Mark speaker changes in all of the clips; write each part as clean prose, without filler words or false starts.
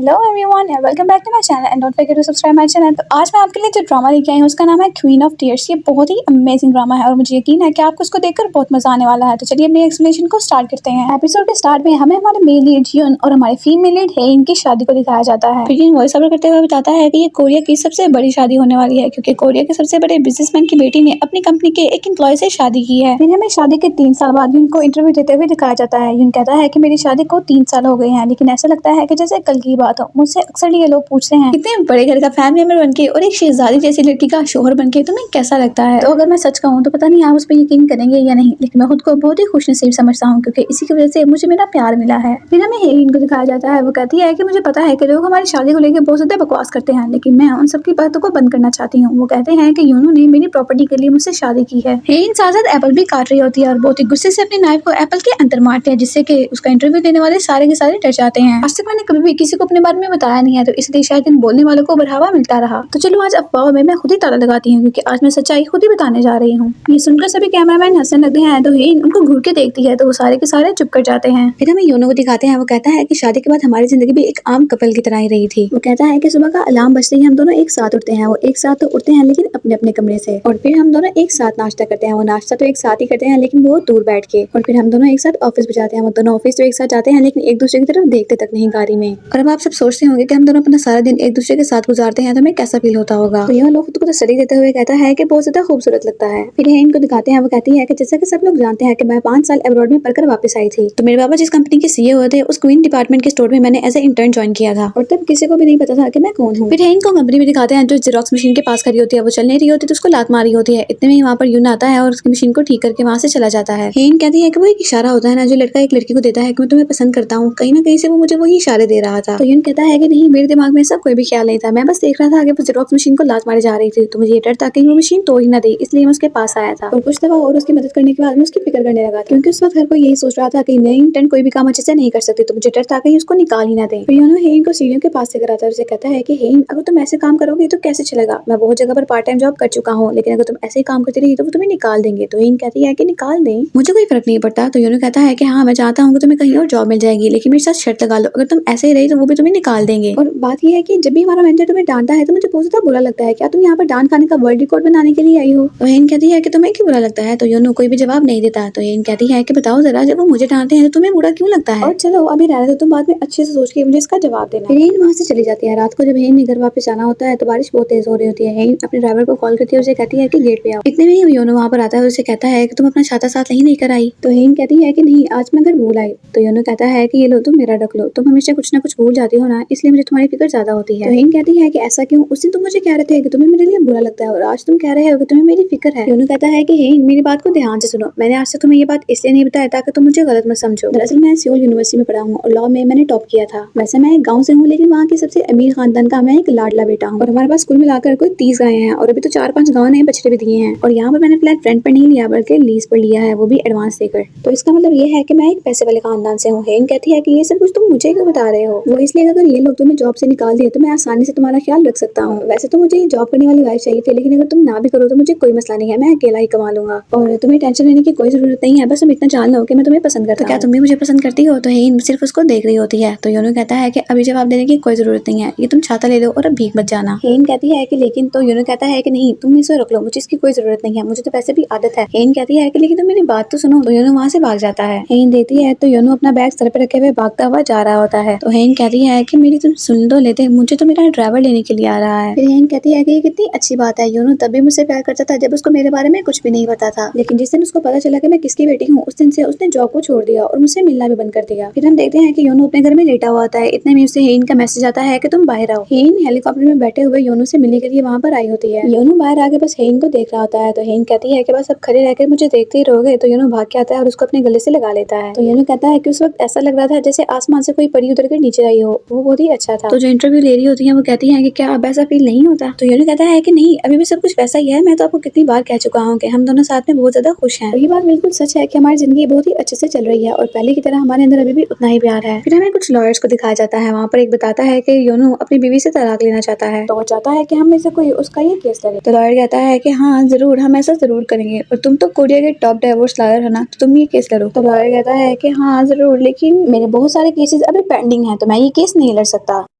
Speaker 1: Hello everyone and welcome back to my channel and don't forget to subscribe my channel. तो आज मैं आपके लिए जो ड्रामा लेके आई हूँ उसका नाम है क्वीन ऑफ टीयर्स। ये बहुत ही अमेजिंग ड्रामा है और मुझे यकीन है कि आपको इसको देखकर बहुत मजा आने वाला है। तो चलिए अपनी एक्सप्लेनेशन को स्टार्ट करते हैं। एपिसोड के स्टार्ट में हमें हमारे मेल लीड जियोन और हमारे फीमेल लीड है इनकी शादी को दिखाया जाता है। फिर जिन वॉइस ओवर करते हुए बताता है कि ये कोरिया की सबसे बड़ी शादी होने वाली है क्योंकि कोरिया के सबसे बड़े बिजनेसमैन की बेटी ने अपनी कंपनी के एक एम्प्लॉय से शादी की है। फिर हमें शादी के 3 साल बाद यून को इंटरव्यू देते हुए दिखाया जाता है। यून कहता है कि मेरी शादी को 3 साल हो गए हैं लेकिन ऐसा लगता है कि जैसे कल की बात हो। मुझसे अक्सर ये लोग पूछते हैं इतने बड़े घर का फैमिली मेंबर बनके और एक शहजादी जैसी लड़की का शोहर बनके तुम्हें कैसा लगता है। तो अगर मैं सच कहूँ तो पता नहीं आप उस पर यकीन करेंगे या नहीं, लेकिन मैं खुद को बहुत ही खुशनसीब समझता हूँ क्योंकि इसी की वजह से मुझे मेरा प्यार मिला है। फिर हमें हेइन को दिखाया जाता है। वो कहती है कि मुझे पता है कि लोग हमारी शादी को लेकर बहुत ज्यादा बकवास करते हैं लेकिन मैं उन सबकी बातों को बंद करना चाहती हूँ। वो कहते हैं कि यूनू ने मेरी प्रॉपर्टी के लिए मुझसे शादी की है। हेइन साथ साथ एप्पल भी काट रही होती है और बहुत ही गुस्से से अपनी नाइफ को एप्पल के अंदर मारते हैं जिससे कि उसका इंटरव्यू देने वाले सारे के सारे डर जाते हैं। आज तक मैंने कभी भी किसी को अपने बारे में बताया नहीं है तो इसलिए शायद इन बोलने वालों को बढ़ावा मिलता रहा। तो चलो आज अफवाह में मैं खुद ही ताला लगाती हूँ क्योंकि आज मैं सच्चाई खुद ही बताने जा रही हूँ। ये सुनकर सभी कैमरामैन हंसने लगते हैं तो हेइन उनको घूर के देखती है तो वो सारे के सारे चुप कर जाते हैं। फिर हमें योनो को दिखाते हैं। वो कहता है कि शादी के बाद हमारी जिंदगी भी एक आम कपल की तरह ही रही थी। वो कहता है कि सुबह का अलार्म बजते ही हम दोनों एक साथ उठते हैं। वो एक साथ तो उठते हैं लेकिन अपने अपने कमरे से, और फिर हम दोनों एक साथ नाश्ता करते हैं। वो नाश्ता तो एक साथ ही करते हैं लेकिन बहुत दूर बैठ के, और फिर हम दोनों एक साथ ऑफिस भी जाते हैं। वो दोनों ऑफिस तो एक साथ जाते हैं लेकिन एक दूसरे की तरफ देखते तक नहीं गाड़ी में। और अब आप सब सोचते होंगे कि हम दोनों अपना सारा दिन एक दूसरे के साथ गुजारते हैं तो हमें कैसा फील होता होगा। तो यह लोग खुद को तसल्ली देते हुए कहता है कि बहुत ज्यादा खूबसूरत लगता है। फिर हेइन को दिखाते हैं। वो कहती है कि जैसा कि सब लोग जानते हैं कि मैं 5 साल अब्रॉड में पढ़कर वापस आई थी। तो मेरे पापा जिस कंपनी के सीईओ थे उस क्वीन डिपार्टमेंट के स्टोर में मैंने एज ए इंटर्न ज्वाइन किया था और तब किसी को भी नहीं पता था कि मैं कौन हूँ। फिर हेइन को कंपनी में दिखाते हैं जो जेरोक्स मशीन के पास खड़ी होती है। वो चल नहीं रही होती तो उसको लात मारी होती है। इतने में वहाँ पर यून आता है और उसकी मशीन को ठीक करके वहाँ से चला जाता है। हेइन कहती है कि वो एक इशारा होता है ना जो लड़का एक लड़की को देता है कि मैं तुम्हें पसंद करता हूँ, कहीं ना कहीं से वो मुझे वही इशारे दे रहा था। तो यून कहता है कि नहीं, मेरे दिमाग में सब कोई भी ख्याल नहीं था, मैं बस देख रहा था कि वो जेरोक्स मशीन को लात मारे जा रही थी तो मुझे ये डर था कि वो मशीन तोड़ ही ना दे, इसलिए मैं उसके पास आया था। और कुछ दफा और उसकी मदद करने के बाद मैं उसकी फिक्र करने लगा क्योंकि उस वक्त हर कोई यही सोच रहा था कि नई इंटर्न कोई भी काम अच्छे से नहीं कर सकती तो मुझे डर था कहीं उसको निकाल ही ना दे। तो यूनो हेइन को सीढ़ियों के पास से कराता है और उसे कहता है कि हेइन, अगर तुम ऐसे काम करोगे तो कैसे चलेगा, मैं बहुत जगह पर पार्ट टाइम जॉब कर चुका हूँ लेकिन अगर तुम ऐसे ही काम करती रही तो वो तुम्हें निकाल देंगे। तो हेइन कहती है कि निकाल दें, मुझे कोई फर्क नहीं पड़ता। तो यूनो कहता है कि हाँ मैं चाहता हूँ कि तुम्हें कहीं और जॉब मिल जाएगी लेकिन मेरे साथ शर्त लगा लो, अगर तुम ऐसे ही रही तो वो भी तुम्हें निकाल देंगे। और बात यह है कि जब भी हमारा मैनेजर तुम्हें डांटता है तो मुझे बहुत ज्यादा बुरा लगता है, क्या तुम यहाँ पर डांट खाने का वर्ल्ड रिकॉर्ड बनाने के लिए आई हो। तो हेइन कहती है कि तुम्हें क्यों बुरा लगता है। तो यूनो कोई भी जवाब नहीं देता। तो हेइन कहती है कि बताओ जरा, जब वो मुझे डांटते हैं तो तुम्हें बुरा क्यों लगता है, और चलो अभी रहने दो, तुम बाद में अच्छे से सोच के मुझे इसका जवाब देना। फिर हेइन वहाँ से चली जाती है। रात को जब हेइन ने घर वापस जाना होता है तो बारिश बहुत तेज हो रही होती है। हेइन अपने ड्राइवर को कॉल करती है और उसे कहती है कि गेट पे आओ। इतने में ही योनो वहाँ पर आता है और उसे कहता है कि तुम अपना छाता साथ नहीं लेकर आई। तो हेइन कहती है कि नहीं, आज मैं घर भूल आई। तो योनो कहता है कि ये लो तुम मेरा रख लो, तुम हमेशा कुछ ना कुछ भूल जाती हो ना, इसलिए मुझे तुम्हारी फिक्र ज्यादा होती है। तो हेइन कहती है कि ऐसा क्यों, उस दिन तुम मुझे कह रहे थे कि तुम्हें मेरे लिए बुरा लगता है और आज तुम कह रहे हो कि तुम्हें मेरी फिक्र है। योनो कहता है कि हेइन मेरी बात को ध्यान से सुनो, मैंने आज से तुम्हें ये बात इसलिए नहीं बताया ताकि तुम मुझे गलत मत समझो। दरअसल मैं सियोल यूनिवर्सिटी में पढ़ा हूँ और लॉ में मैंने टॉप किया था। वैसे मैं एक गाँव से हूँ लेकिन वहाँ के सबसे अमीर खानदान का मैं एक लाडला बेटा हूँ और हमारे पास कुल मिलाकर कोई 30 गायें हैं और अभी तो 4-5 गाँव नए बछड़े भी दिए हैं। और यहाँ पर मैंने फ्लैट रेंट पर नहीं लिया बल्कि लीज पर लिया है, वो भी एडवांस देकर। तो इसका मतलब ये है कि मैं एक पैसे वाले खानदान से हूँ। हेइन कहती है कि ये सब कुछ तुम मुझे क्यों बता रहे हो। वो इसलिए अगर ये लोग तुम्हें जॉब से निकाल दिए तो मैं आसानी से तुम्हारा ख्याल रख सकता हूँ। वैसे तो मुझे जॉब करने वाली वाइफ चाहिए थी लेकिन अगर तुम ना भी करो तो मुझे कोई मसला नहीं है, मैं अकेला ही कमा लूंगा और तुम्हें टेंशन लेने की कोई जरूरत नहीं है, बस तुम इतना जान लो कि मैं तुम्हें पसंद करता हूं। तो क्या तुम भी मुझे पसंद करती हो। तो हेइन सिर्फ उसको देख रही होती है। तो योनो कहता है कि अभी जवाब देने की कोई जरूरत नहीं है, ये तुम छाता ले लो और अब भीख मत जाना। हेइन कहती है कि लेकिन, तो योनो कहता है कि नहीं, तुम इसे रख लो, मुझे इसकी कोई जरूरत नहीं है, मुझे तो वैसे भी आदत है। हेइन कहती है कि लेकिन तुम मेरी बात तो सुनो। तो योनो वहाँ से भाग जाता है। हेइन देती है तो योनो अपना बैग सर पे रखे हुए भागता हुआ जा रहा होता है। तो हेइन कहती है कि मेरी तुम सुन दो लेते, मुझे तो मेरा ड्राइवर लेने के लिए आ रहा है। फिर हेइन कहती है कि ये कितनी अच्छी बात है, योनो तब भी मुझसे प्यार करता था जब उसको मेरे बारे में कुछ भी नहीं पता था, लेकिन जिस दिन उसको पता चला कि मैं किसकी बेटी हूँ उस दिन से उसने जॉब को छोड़ दिया और मुझसे मिलना भी बंद कर दिया। फिर हम देखते हैं कि योनो अपने घर में लेटा हुआ होता है। इतने में उससे हेइन का मैसेज आता है कि तुम बाहर आओ। हेइन हेलीकॉप्टर में बैठे हुए योनो से मिलने के लिए वहाँ पर आई होती है। योनो बाहर आके बस हेइन को देख रहा होता है। तो हेइन कहती है कि बस अब खड़े रहकर मुझे देखते ही रहोगे। तो योनो भाग के आता है और उसको अपने गले से लगा लेता है। तो योनो कहता है कि उस वक्त ऐसा लग रहा था जैसे आसमान से कोई परी उतर कर नीचे आई हो, वो बहुत ही अच्छा था। तो जो इंटरव्यू ले रही होती है वो कहती है कि क्या अब ऐसा फील नहीं होता। तो योनो कहता है कि नहीं, अभी भी सब कुछ वैसा ही है, मैं तो आपको कितनी बार कह चुका हूँ कि हम दोनों साथ में बहुत ज्यादा खुश हैं। और ये बात बिल्कुल सच है कि हमारी जिंदगी बहुत ही अच्छे से चल रही है और पहले की तरह हमारे अंदर अभी भी उतना ही प्यार है। फिर हमें कुछ लॉयर्स को दिखाया जाता है। वहाँ पर एक बताता है कि योनो अपनी बीवी से तलाक लेना चाहता है, तो वो चाहता है कि हम में से कोई उसका ये केस लड़े। तो लॉयर कहता है कि हाँ जरूर, हम ऐसा जरूर करेंगे, और तुम तो कोरिया के टॉप डाइवोर्स लॉयर हो ना, तो तुम ये केस लड़ो। तो लॉयर कहता है कि हाँ जरूर, लेकिन मेरे बहुत सारे केसेस अभी पेंडिंग हैं तो मैं ये केस नहीं लड़ सकता।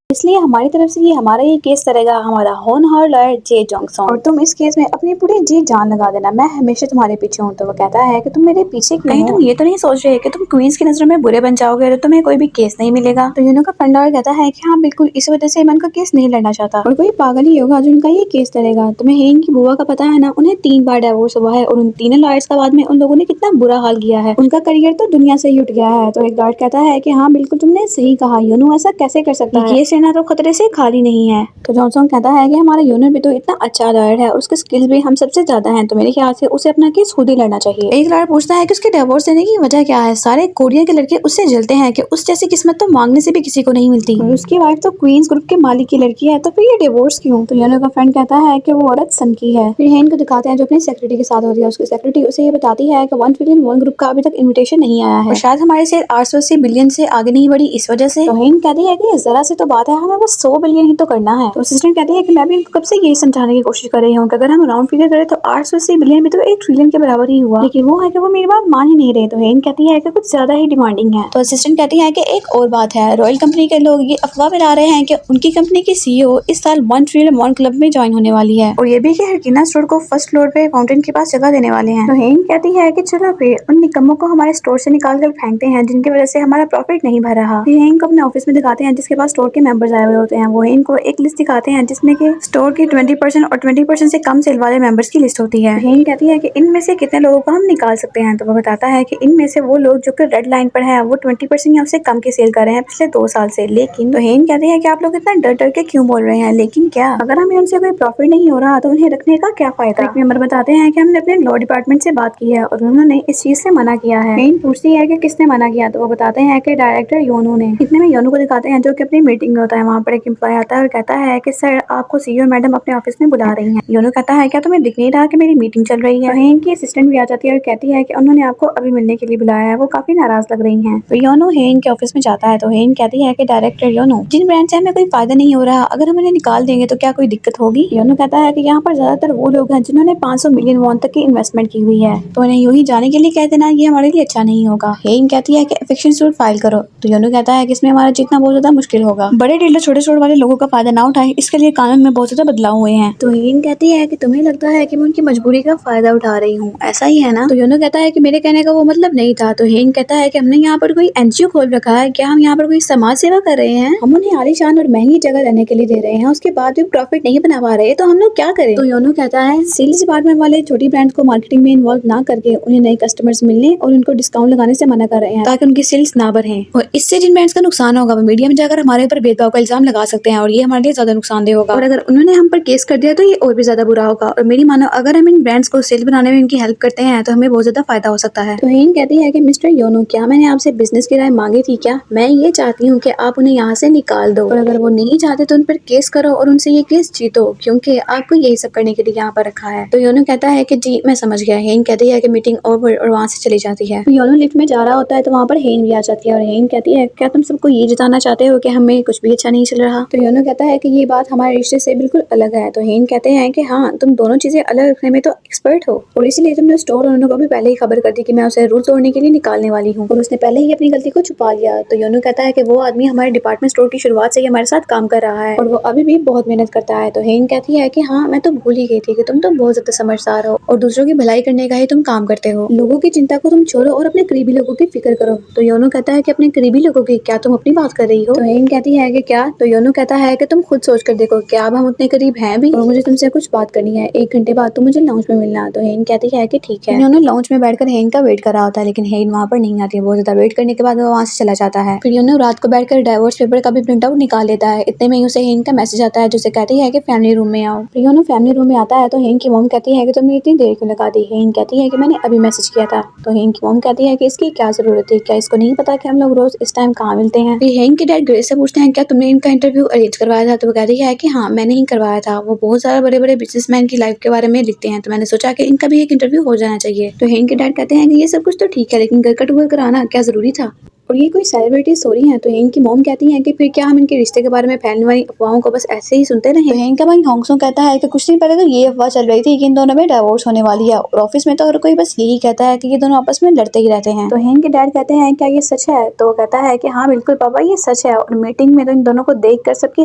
Speaker 1: इसलिए हमारी तरफ से ये हमारा ये केस करेगा हमारा होनहार लॉयर जे जोंगसोंग, और तुम इस केस में अपनी पूरी जी जान लगा देना, मैं हमेशा तुम्हारे पीछे हूँ। तो वो कहता है कि तुम मेरे पीछे क्यों हो? तुम ये तो नहीं सोच रहे कि तुम क्वींस की नजरों में बुरे बन जाओगे और तुम्हें कोई भी केस नहीं मिलेगा? तो यूनो का फ्रेंड लॉयर कहता है कि हाँ बिल्कुल, इस वजह से मैं उनका केस नहीं लड़ना चाहता, और कोई पागल ही होगा जो उनका ये केस लड़ेगा। तुम्हें हेन की बुआ का पता है ना, उन्हें 3 बार डिवोर्स हुआ है और उन तीनों लॉयर्स का बाद में उन लोगों ने कितना बुरा हाल किया है, उनका करियर तो दुनिया से ही उठ गया है। तो एक लॉयर कहता है कि हाँ बिल्कुल तुमने सही कहा, यूनो ऐसा कैसे कर सकता है, केस लेना तो खतरे से खाली नहीं है। तो जॉनसन कहता है कि हमारा यूनो भी तो इतना अच्छा लॉयर है और उसके स्किल्स भी हम सबसे ज्यादा हैं, तो मेरे ख्याल से उसे अपना केस खुद ही लड़ना चाहिए। एक लॉयर पूछता है कि उसके डिवोर्स देने की वजह क्या है, सारे कोरिया के लड़के उससे जलते हैं कि उस जैसी किस्मत तो मांगने से भी किसी को नहीं मिलती, और उसकी वाइफ तो क्वींस ग्रुप के मालिक की लड़की है, तो फिर ये डिवोर्स क्यों? तो यूनो का फ्रेंड कहता है कि वो औरत सन की है। फिर हेन को दिखाते हैं जो अपनी सेक्रेटरी के साथ होती है, उसकी सेक्रेटरी उसे ये बताती है कि 1 ट्रिलियन वॉन ग्रुप का अभी तक इन्विटेशन नहीं आया है और शायद हमारे शेयर 880 बिलियन से आगे नहीं बढ़ी इस वजह से। तो हेन कहती है कि जरा से तो बात है, हमें बस 100 बिलियन ही तो करना है। तो असिस्टेंट कहती है कि मैं भी इनको कब से यही समझाने की कोशिश कर रही हूँ कि अगर हम राउंड फिगर करें तो 880 बिलियन भी तो 1 ट्रिलियन के बराबर ही हुआ, लेकिन वो है कि वो मेरी बात मान ही नहीं रहे। तो हेन कहती है कि कुछ ज्यादा ही डिमांडिंग है। तो असिस्टेंट कहती है कि एक और बात है, रॉयल कंपनी के लोग ये अफवाह फैला रहे हैं कि उनकी कंपनी की सीईओ इस साल 1 ट्रिलियन वॉन क्लब में ज्वाइन होने वाली है, और ये भी कि हरकिना स्टोर को फर्स्ट फ्लोर पे फाउंटेन के पास जगह देने वाले हैं। तो हेन कहती है कि चलो फिर उन निकम्मों को हमारे स्टोर से निकाल कर फेंकते हैं जिनकी वजह से हमारा प्रॉफिट नहीं भर रहा। फिर हेन को अपने ऑफिस में दिखाते हैं जिसके पास स्टोर के मेंबर्स आए हुए होते हैं। वो हेन को एक लिस्ट दिखाते हैं जिसमें कि स्टोर की 20% और 20% से कम सेल वाले मेंबर्स की लिस्ट होती है। हेन कहती है कि इनमें से कितने लोगों को हम निकाल सकते हैं। तो वो बताता है कि इनमें से वो लोग जो कि रेड लाइन पर है वो 20% या उससे कम की सेल कर रहे हैं पिछले 2 साल से। लेकिन तो हेन कहती है कि आप लोग इतना डर डर के क्यों बोल रहे हैं, लेकिन क्या अगर हमें उनसे कोई प्रॉफिट नहीं हो रहा तो उन्हें रखने का क्या फायदा? एक मेंबर बताते हैं कि हमने अपने लॉ डिपार्टमेंट से बात की है और उन्होंने इस चीज से मना किया है। हेन पूछती है कि किसने मना किया, तो वो बताते हैं कि डायरेक्टर योनो ने। इतने में योनो को दिखाते हैं जो कि अपनी मीटिंग में होता है। वहाँ पर एक एम्प्लॉय आता है और कहता है कि सर आपको सीईओ मैडम अपने ऑफिस में बुला रही हैं। योनो कहता है क्या तुम्हें दिख नहीं रहा कि मेरी मीटिंग चल रही है? तो हेन की असिस्टेंट भी आ जाती है और कहती है कि उन्होंने आपको अभी मिलने के लिए बुलाया है, वो काफी नाराज लग रही हैं। तो योनो हेन के ऑफिस में जाता है। तो हेन कहती है कि डायरेक्टर योनो, जिन ब्रांड से हमें कोई फायदा नहीं हो रहा, अगर हम उन्हें निकाल देंगे तो क्या कोई दिक्कत होगी? योनो कहता है कि यहाँ पर ज्यादातर वो लोग हैं जिन्होंने 500 मिलियन वॉन तक की इन्वेस्टमेंट की हुई है, तो उन्हें यूं ही जाने के लिए कह देना ये हमारे लिए अच्छा नहीं होगा। हेन कहती है कि एविक्शन सूट फाइल करो। तो योनो कहता है कि इसमें हमारा जीतना बहुत ज्यादा मुश्किल होगा, बड़े डीलर छोटे छोटे वाले लोगों का फायदा ना उठाए, इसके लिए कानून में बहुत ज्यादा बदलाव हुए हैं। तो हेन कहती है कि तुम्हें लगता है कि मैं उनकी मजबूरी का फायदा उठा रही हूँ, ऐसा ही है ना? तो योनो कहता है कि मेरे कहने का वो मतलब नहीं था। तो हेन कहता है कि हमने यहाँ पर कोई एनजीओ खोल रखा है, क्या हम यहाँ पर कोई समाज सेवा कर रहे हैं? हम उन्हें आलीशान और महंगी जगह रहने के लिए दे रहे हैं, उसके बाद भी प्रॉफिट नहीं बना पा रहे, तो हम लोग क्या करें? तो योनो कहता है सेल्स डिपार्टमेंट वाले छोटी ब्रांड को मार्केटिंग में इन्वॉल्व ना करके उन्हें नए कस्टमर्स मिलने और उनको डिस्काउंट लगाने से मना कर रहे हैं ताकि उनकी सेल्स ना बढ़े, और इससे जिन ब्रांड्स का नुकसान होगा वो मीडिया में जाकर हमारे ऊपर भेदभाव का इल्जाम लगा सकते हैं और ये हमारे लिए ज्यादा नुकसानदेह होगा, और अगर उन्होंने हम पर केस कर दिया तो ये और भी ज्यादा बुरा होगा। और मेरी मानो अगर हम इन ब्रांड्स को सेल बनाने में इनकी हेल्प करते हैं तो हमें बहुत ज्यादा फायदा हो सकता है। तो हेन कहती है कि मिस्टर योनो, क्या मैंने आपसे बिजनेस की राय मांगी थी क्या? मैं ये चाहती हूँ कि आप उन्हें यहाँ से निकाल दो, और अगर वो नहीं चाहते तो उन पर केस करो और उनसे ये केस जीतो, क्योंकि आपको यही सब करने के लिए यहाँ पर रखा है। तो योनो कहता है कि जी मैं समझ गया। हेन कहती है कि मीटिंग ओवर, और वहाँ से चली जाती है। तो योनो लिफ्ट में जा रहा होता है तो वहाँ पर हेन भी आ जाती है और हेन कहती है क्या तुम सबको ये जताना चाहते हो कि हमें कुछ भी अच्छा नहीं चल रहा? तो योनो कहता है कि ये बात हमारे रिश्ते से बिल्कुल अलग है। तो हेन कहते हैं कि हाँ तुम दोनों चीजें अलग रखने में तो एक्सपर्ट हो, और इसलिए तुमने स्टोर ओनर को भी पहले ही खबर कर दी कि मैं उसे रूल तोड़ने के लिए निकालने वाली हूँ, और उसने पहले ही अपनी गलती को छुपा लिया। तो योनो कहता है कि वो आदमी हमारे डिपार्टमेंट स्टोर की शुरुआत से ही हमारे साथ काम कर रहा है और वो अभी भी बहुत मेहनत करता है। तो हेन कहती है कि हाँ मैं तो भूल ही गई थी कि तुम तो बहुत ज्यादा समझदार हो और दूसरों की भलाई करने का ही तुम काम करते हो, लोगों की चिंता को तुम छोड़ो और अपने करीबी लोगों की फिक्र करो। तो योनो कहता है कि अपने करीबी लोगों की, क्या तुम अपनी बात कर रही हो? तो हेन कहती है कि क्या? तो योनो कहता है कि तुम खुद सोच कर देखो, क्या अब हम उतने करीब हैं भी? और मुझे तुमसे कुछ बात करनी है, 1 घंटे बाद तुम मुझे लाउंज में मिलना। तो हेन कहती है कि ठीक है। योनो लाउंज में बैठकर हेन का वेट कर रहा होता है, लेकिन हेन वहाँ पर नहीं आती है। बहुत ज्यादा वेट करने के बाद वो वहाँ से चला जाता है। फिर योनो रात को बैठकर डाइवोर्स पेपर का भी प्रिंट आउट निकाल लेता है। इतने में उसे हेन का मैसेज आता है जिसे कहती है कि फैमिली रूम में आओ। फिर योनो फैमिली रूम में आता है तो हेन की मॉम कहती है कि तुमने इतनी देर क्यों लगा दी? हेन कहती है कि मैंने अभी मैसेज किया था। तो हेन की मॉम कहती है कि इसकी क्या जरूरत है, क्या इसको नहीं पता कि हम लोग रोज इस टाइम कहाँ मिलते हैं? फिर हेन के डैड ग्रेस से पूछते हैं क्या तुमने इनका इंटरव्यू अरेंज करवाया था? तो वो कहती है कि हाँ मैंने ही करवाया था, वो बहुत सारा बड़े बड़े बिजनेसमैन की लाइफ के बारे में लिखते हैं, तो मैंने सोचा कि इनका भी एक इंटरव्यू हो जाना चाहिए। तो हेन के डैड कहते हैं कि ये सब कुछ तो ठीक है, लेकिन घर का टूर कराना क्या जरूरी था? और ये कोई सेलिब्रिटी स्टोरी है। तो हेन की मॉम कहती है कि फिर क्या हम इनके रिश्ते के बारे में फैलने वाली अफवाहों को बस ऐसे ही सुनते रहे। तो हेन का भाई होंगसोंग कहता है कि कुछ दिन पहले तो ये अफवाह चल रही थी कि इन दोनों में डिवोर्स होने वाली है, और ऑफिस में तो हर कोई बस यही कहता है कि ये दोनों आपस में लड़ते ही रहते हैं। तो हेन के डैड कहते हैं क्या ये सच है? तो वो कहता है कि हाँ बिल्कुल पापा ये सच है, और मीटिंग में तो इन दोनों को देखकर सबकी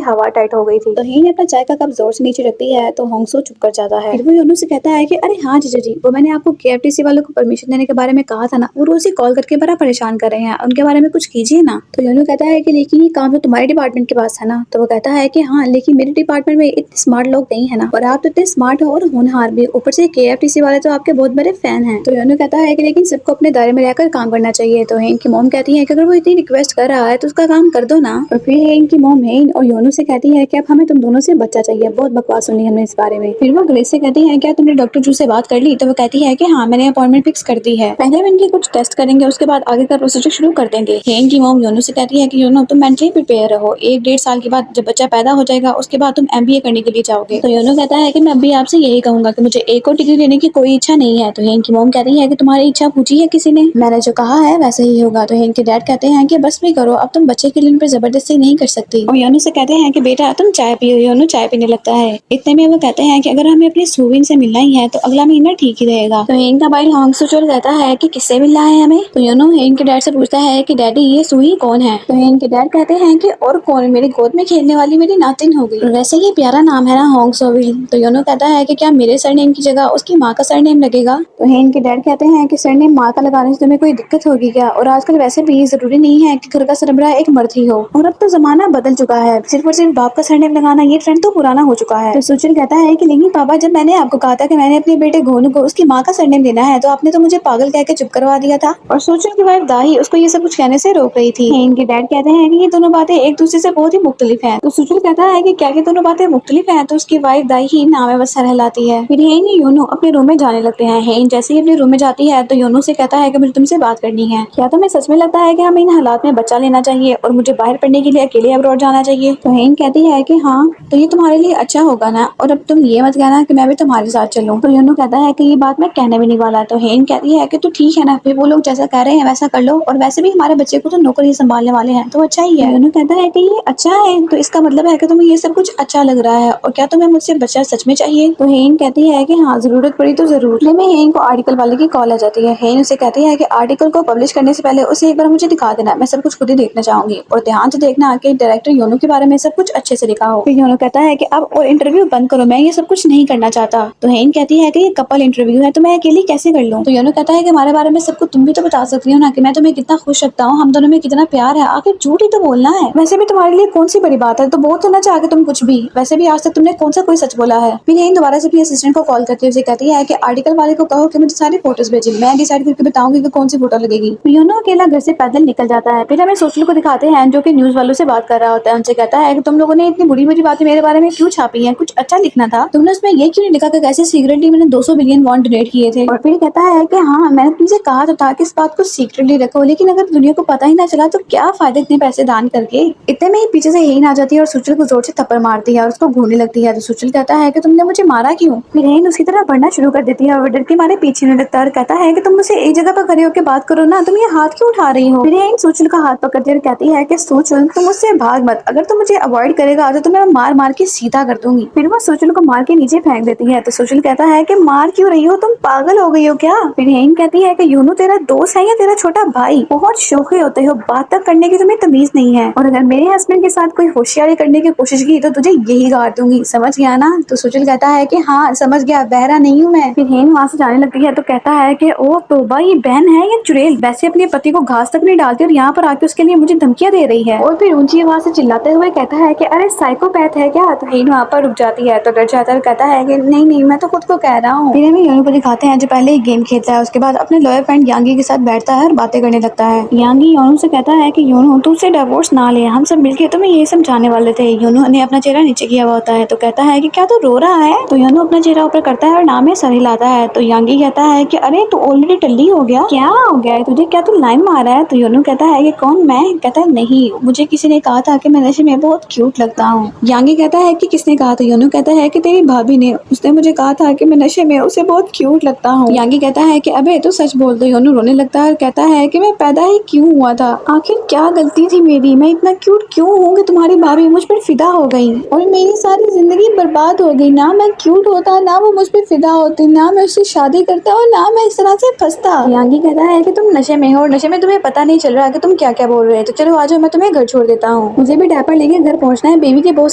Speaker 1: हवा टाइट हो गई थी। तो हेन अपना चाय का कप जोर से नीचे रखती है तो होंगसो चुप कर जाता है। फिर वो योनू से कहता है कि अरे हाँ जीजा जी, वो मैंने आपको केएफटीसी वालों को परमिशन देने के बारे में कहा था ना, वो रोज ही कॉल करके बड़ा परेशान कर रहे हैं, उनके बारे में कुछ कीजिए ना। तो योनू कहता है कि लेकिन ये काम तो तुम्हारे डिपार्टमेंट के पास है ना। तो वो कहता है कि हाँ लेकिन मेरे डिपार्टमेंट में इतने स्मार्ट लोग नहीं है ना, और आप तो इतने स्मार्ट हो और होनहार भी, ऊपर से केएफटीसी वाले तो आपके बहुत बड़े फैन हैं। तो योनू कहता है कि लेकिन सबको अपने दायरे में रहकर काम करना चाहिए। तो हेन की मॉम कहती है कि अगर वो इतनी रिक्वेस्ट कर रहा है तो उसका काम कर दो ना। और फिर हेन की मॉम हेन और योनू से कहती है कि अब हमें तुम दोनों से बच्चा चाहिए। बहुत बकवास सुनी हमने इस बारे में। फिर वो ग्रेस से कहती है क्या तुमने डॉक्टर जू से बात कर ली? तो वो कहती है कि हाँ मैंने अपॉइंटमेंट फिक्स कर दी है, पहले हम इनके कुछ टेस्ट करेंगे, उसके बाद आगे का प्रोसीजर शुरू कर देंगे। हेन की मॉम योनू से कहती है कि योनू तुम मेंटली प्रिपेयर रहो, 1-1.5 साल के बाद जब बच्चा पैदा हो जाएगा उसके बाद तुम एमबीए करने के लिए जाओगे। तो योनू कहता है कि मैं अभी आपसे यही कहूंगा कि मुझे एक और डिग्री लेने की कोई इच्छा नहीं है। तो हेन की मॉम कहती है कि तुम्हारी इच्छा पूछी है किसी ने? मैंने जो कहा है वैसे ही होगा। तो हेन के डैड कहते हैं कि बस भी करो, अब तुम बच्चे के लिए उन पर जबरदस्ती नहीं कर सकती। और योनू से कहते हैं कि बेटा तुम चाय पियो। योनू चाय पीने लगता है। इतने में वो कहते हैं कि अगर हमें अपनी सूविन से मिलना ही है तो अगला महीना ठीक ही रहेगा। तो हेन का भाई होंगसुचोल कहता है कि किससे मिलना है हमें? तो योनू हेन के डैड से पूछता है कि डैडी ये सुई कौन है? तो हेन के डैड कहते हैं कि और कौन, मेरी गोद में खेलने वाली मेरी नातिन होगी। वैसे ही प्यारा नाम है ना होंगसोविल। तो योनू कहता है कि क्या मेरे सरनेम की जगह उसकी माँ का सरनेम लगेगा? तो हेन के डैड कहते हैं कि सरनेम माँ का लगाने से तुम्हें कोई दिक्कत होगी क्या? और आजकल वैसे भी जरूरी नहीं है कि घर का सरबराह एक मर्द ही हो, और अब तो जमाना बदल चुका है, सिर्फ और सिर्फ बाप का सरनेम लगाना ये ट्रेंड तो पुराना हो चुका है। तो सुचिन कहता है कि लेकिन पापा जब मैंने आपको कहा था कि मैंने अपने बेटे गोनू को उसकी माँ का सरनेम देना है तो आपने तो मुझे पागल कह के चुप करवा दिया था। और सुचिन की वाइफ दाही उसको ये सब कुछ कहने से रोक रही थी। इनके डैड कहते हैं कि ये दोनों बातें एक दूसरे से बहुत ही मुख्तलिफ हैं। तो सुचिन कहता है कि क्या ये दोनों बातें मुख्तलिफ हैं? तो उसकी वाइफ दाही ही नाम है बस सर हिलाती है। फिर हेन योनू अपने रूम में जाने लगते हैं। हेन जैसे ही अपने रूम में जाती है तो योनू से कहता है कि मुझे तुमसे बात करनी है। क्या तुम्हें सच में लगता है कि हमें इन हालात में बच्चा लेना चाहिए और मुझे बाहर पढ़ने के लिए अकेले अब्रॉड जाना चाहिए? तो हेन कहती है कि हाँ तो ये तुम्हारे लिए अच्छा होगा ना, और अब तुम ये मत कहना कि मैं भी तुम्हारे साथ चलूं। तो योनू कहता है कि ये बात मैं कहने भी नहीं वाला। तो हेन कहती है कि तो ठीक है ना, फिर वो लोग जैसा कह रहे हैं वैसा कर लो, और वैसे भी हमारे बच्चे को तो नौकर ही संभालने वाले हैं तो अच्छा ही है। योनू कहता है कि ये अच्छा है तो इसका मतलब है कि तुम्हें ये सब कुछ अच्छा लग रहा है, और क्या तुम्हें मुझसे बच्चा सच में चाहिए? तो हेन कहती है कि हाँ जरूरत पड़ी तो जरूर। में हेन को आर्टिकल वाले की कॉल आ जाती है। हेन उसे कहती है कि आर्टिकल को पब्लिश करने से पहले उसे एक बार मुझे दिखा देना, मैं सब कुछ खुद ही देखना चाहूंगी, और ध्यान से देखना कि डायरेक्टर योनू के बारे में सब कुछ अच्छे से लिखा हो। फिर योनू कहता है कि अब और इंटरव्यू बंद करो, मैं ये सब कुछ नहीं करना चाहता। तो हेन कहती है कि ये कपल इंटरव्यू है तो मैं अकेली कैसे कर लूं? तो योनू कहता है कि हमारे बारे में सब कुछ तुम भी तो बता सकती हो ना, कि मैं तुम्हें कितना खुश रखता हूँ, हम दोनों में कितना प्यार है, आखिर झूठ ही तो बोलना है, वैसे भी तुम्हारे लिए कौन सी बड़ी बात है, तो बोल तो ना चाह के तुम कुछ भी, वैसे भी आज तक तुमने कौन सा कोई सच बोला है। फिर हेन दोबारा से अपनी असिस्टेंट को कॉल करती है, उसे कहती है कि आर्टिकल वाले को कहो कि मुझे सारी फोटोज भेजे, मैं डिसाइड करके बताऊंगी कि कौन सी फोटो लगेगी। योनू अकेला घर से पैदल निकल जाता है। फिर हमें सोचलू को दिखाते हैं जो कि न्यूज वालों से बात कर रहा होता है। उनसे कहता है कि तुम लोगों ने इतनी बुरी बुरी बातें मेरे बारे में क्यों छापी हैं, कुछ अच्छा लिखना था, तुमने उसमें ये क्यों नहीं लिखा कि कैसे सीक्रेटली मैंने 200 बिलियन वॉन्ट डोनेट किए थे। और फिर कहता है कि हाँ मैंने तुमसे कहा तो था कि इस बात को सीक्रेटली रखो, लेकिन अगर दुनिया को पता ही ना चला तो क्या फायदा इतने पैसे दान करके। इतने में ही पीछे से हेन आ जाती है और सुचल को जोर से थप्पड़ मारती है और उसको घूरने लगती है। तो सुचल कहता है कि तुमने मुझे मारा क्यों? फिर हेन उसकी तरफ बढ़ना शुरू कर देती है और वो डर के मारे पीछे नहीं लगता और कहता है कि तुम मुझसे एक जगह पर खड़े होकर बात करो ना, तुम ये हाथ क्यों उठा रही हो? फिर हेन सुचल का हाथ पकड़ती है और कहती है कि सुचल तुम मुझसे भाग मत, अगर तुम मुझे अवॉइड करेगा तो तुम्हें मार मार के सीधा कर दूंगी। फिर वो सुचल को मार के नीचे फेंक देती है। तो सुचल कहता है कि मार क्यों रही हो, तुम पागल हो गई हो क्या? फिर हेन कहती है कि योनू तेरा दोस्त है या तेरा छोटा भाई? बहुत शोखे होते हो, बात तक करने की तुम्हें तमीज नहीं है, और अगर मेरे हस्बैंड के साथ कोई होशियारी करने की कोशिश की तो तुझे यही गाड़ दूंगी, समझ गया ना? तो सुचल कहता है कि हाँ समझ गया, बहरा नहीं हूँ मैं। फिर हेन वहाँ से जाने लगती है तो कहता है कि ओ तोबा, ये बहन है या चुड़ैल, वैसे अपने पति को घास तक नहीं डालती और यहाँ पर आके उसके लिए मुझे धमकियां दे रही है। और फिर ऊंची आवाज से चिल्लाते हुए कहता है कि अरे साइकोपैथ है क्या? तो हेन वहाँ पर रुक जाती है तो डर जाता है, कहता है कि नहीं नहीं मैं तो खुद को कह रहा हूँ। फिर हमें योनू को दिखाते हैं जो पहले ही गेम खेलता है, उसके बाद अपने लॉयर फ्रेंड यांगी के साथ बैठता है और बातें करने लगता है। यांगी योनू से कहता है कि योनू तू उससे डिवोर्स ना ले, हम सब मिलके तुम्हें ये समझाने वाले थे। योनू ने अपना चेहरा नीचे किया हुआ होता है तो कहता है कि क्या तू रो रहा है? तो योनू अपना चेहरा ऊपर करता है और नाम में सर हिलाता है। तो यांगी कहता है कि अरे तू ऑलरेडी टल्ली हो गया, क्या हो गया है तुझे, क्या तू लाइन मारा है? तो योनू कहता है कि कौन, मैं? कहता है नहीं, मुझे किसी ने कहा था कि मैं नशे में बहुत क्यूट लगता हूँ। यांगी कहता है कि किसने कहा? तो योनू कहता है कि तेरी भाभी ने, उसने मुझे कहा था कि मैं नशे में उसे बहुत क्यूट लगता हूँ। यांगी कहता है कि अबे तू सच बोल। तो योनू रोने लगता है और कहता है कि मैं पैदा ही क्यों हुआ था? आखिर क्या गलती थी मेरी? मैं इतना क्यूट क्यों हूँ कि तुम्हारी भाभी मुझ पर फिदा हो गई और मेरी सारी जिंदगी बर्बाद हो गई। ना मैं क्यूट होता, ना वो मुझ पर फिदा होती, ना मैं उससे शादी करता और ना मैं इस तरह से फंसता। यांगी कहता है कि तुम नशे में हो और नशे में तुम्हें पता नहीं चल रहा कि तुम क्या क्या बोल रहे हैं। तो चलो आज मैं तुम्हें घर छोड़ देता हूँ, मुझे भी डायपर लेके घर पहुँचना है, बेबी के बहुत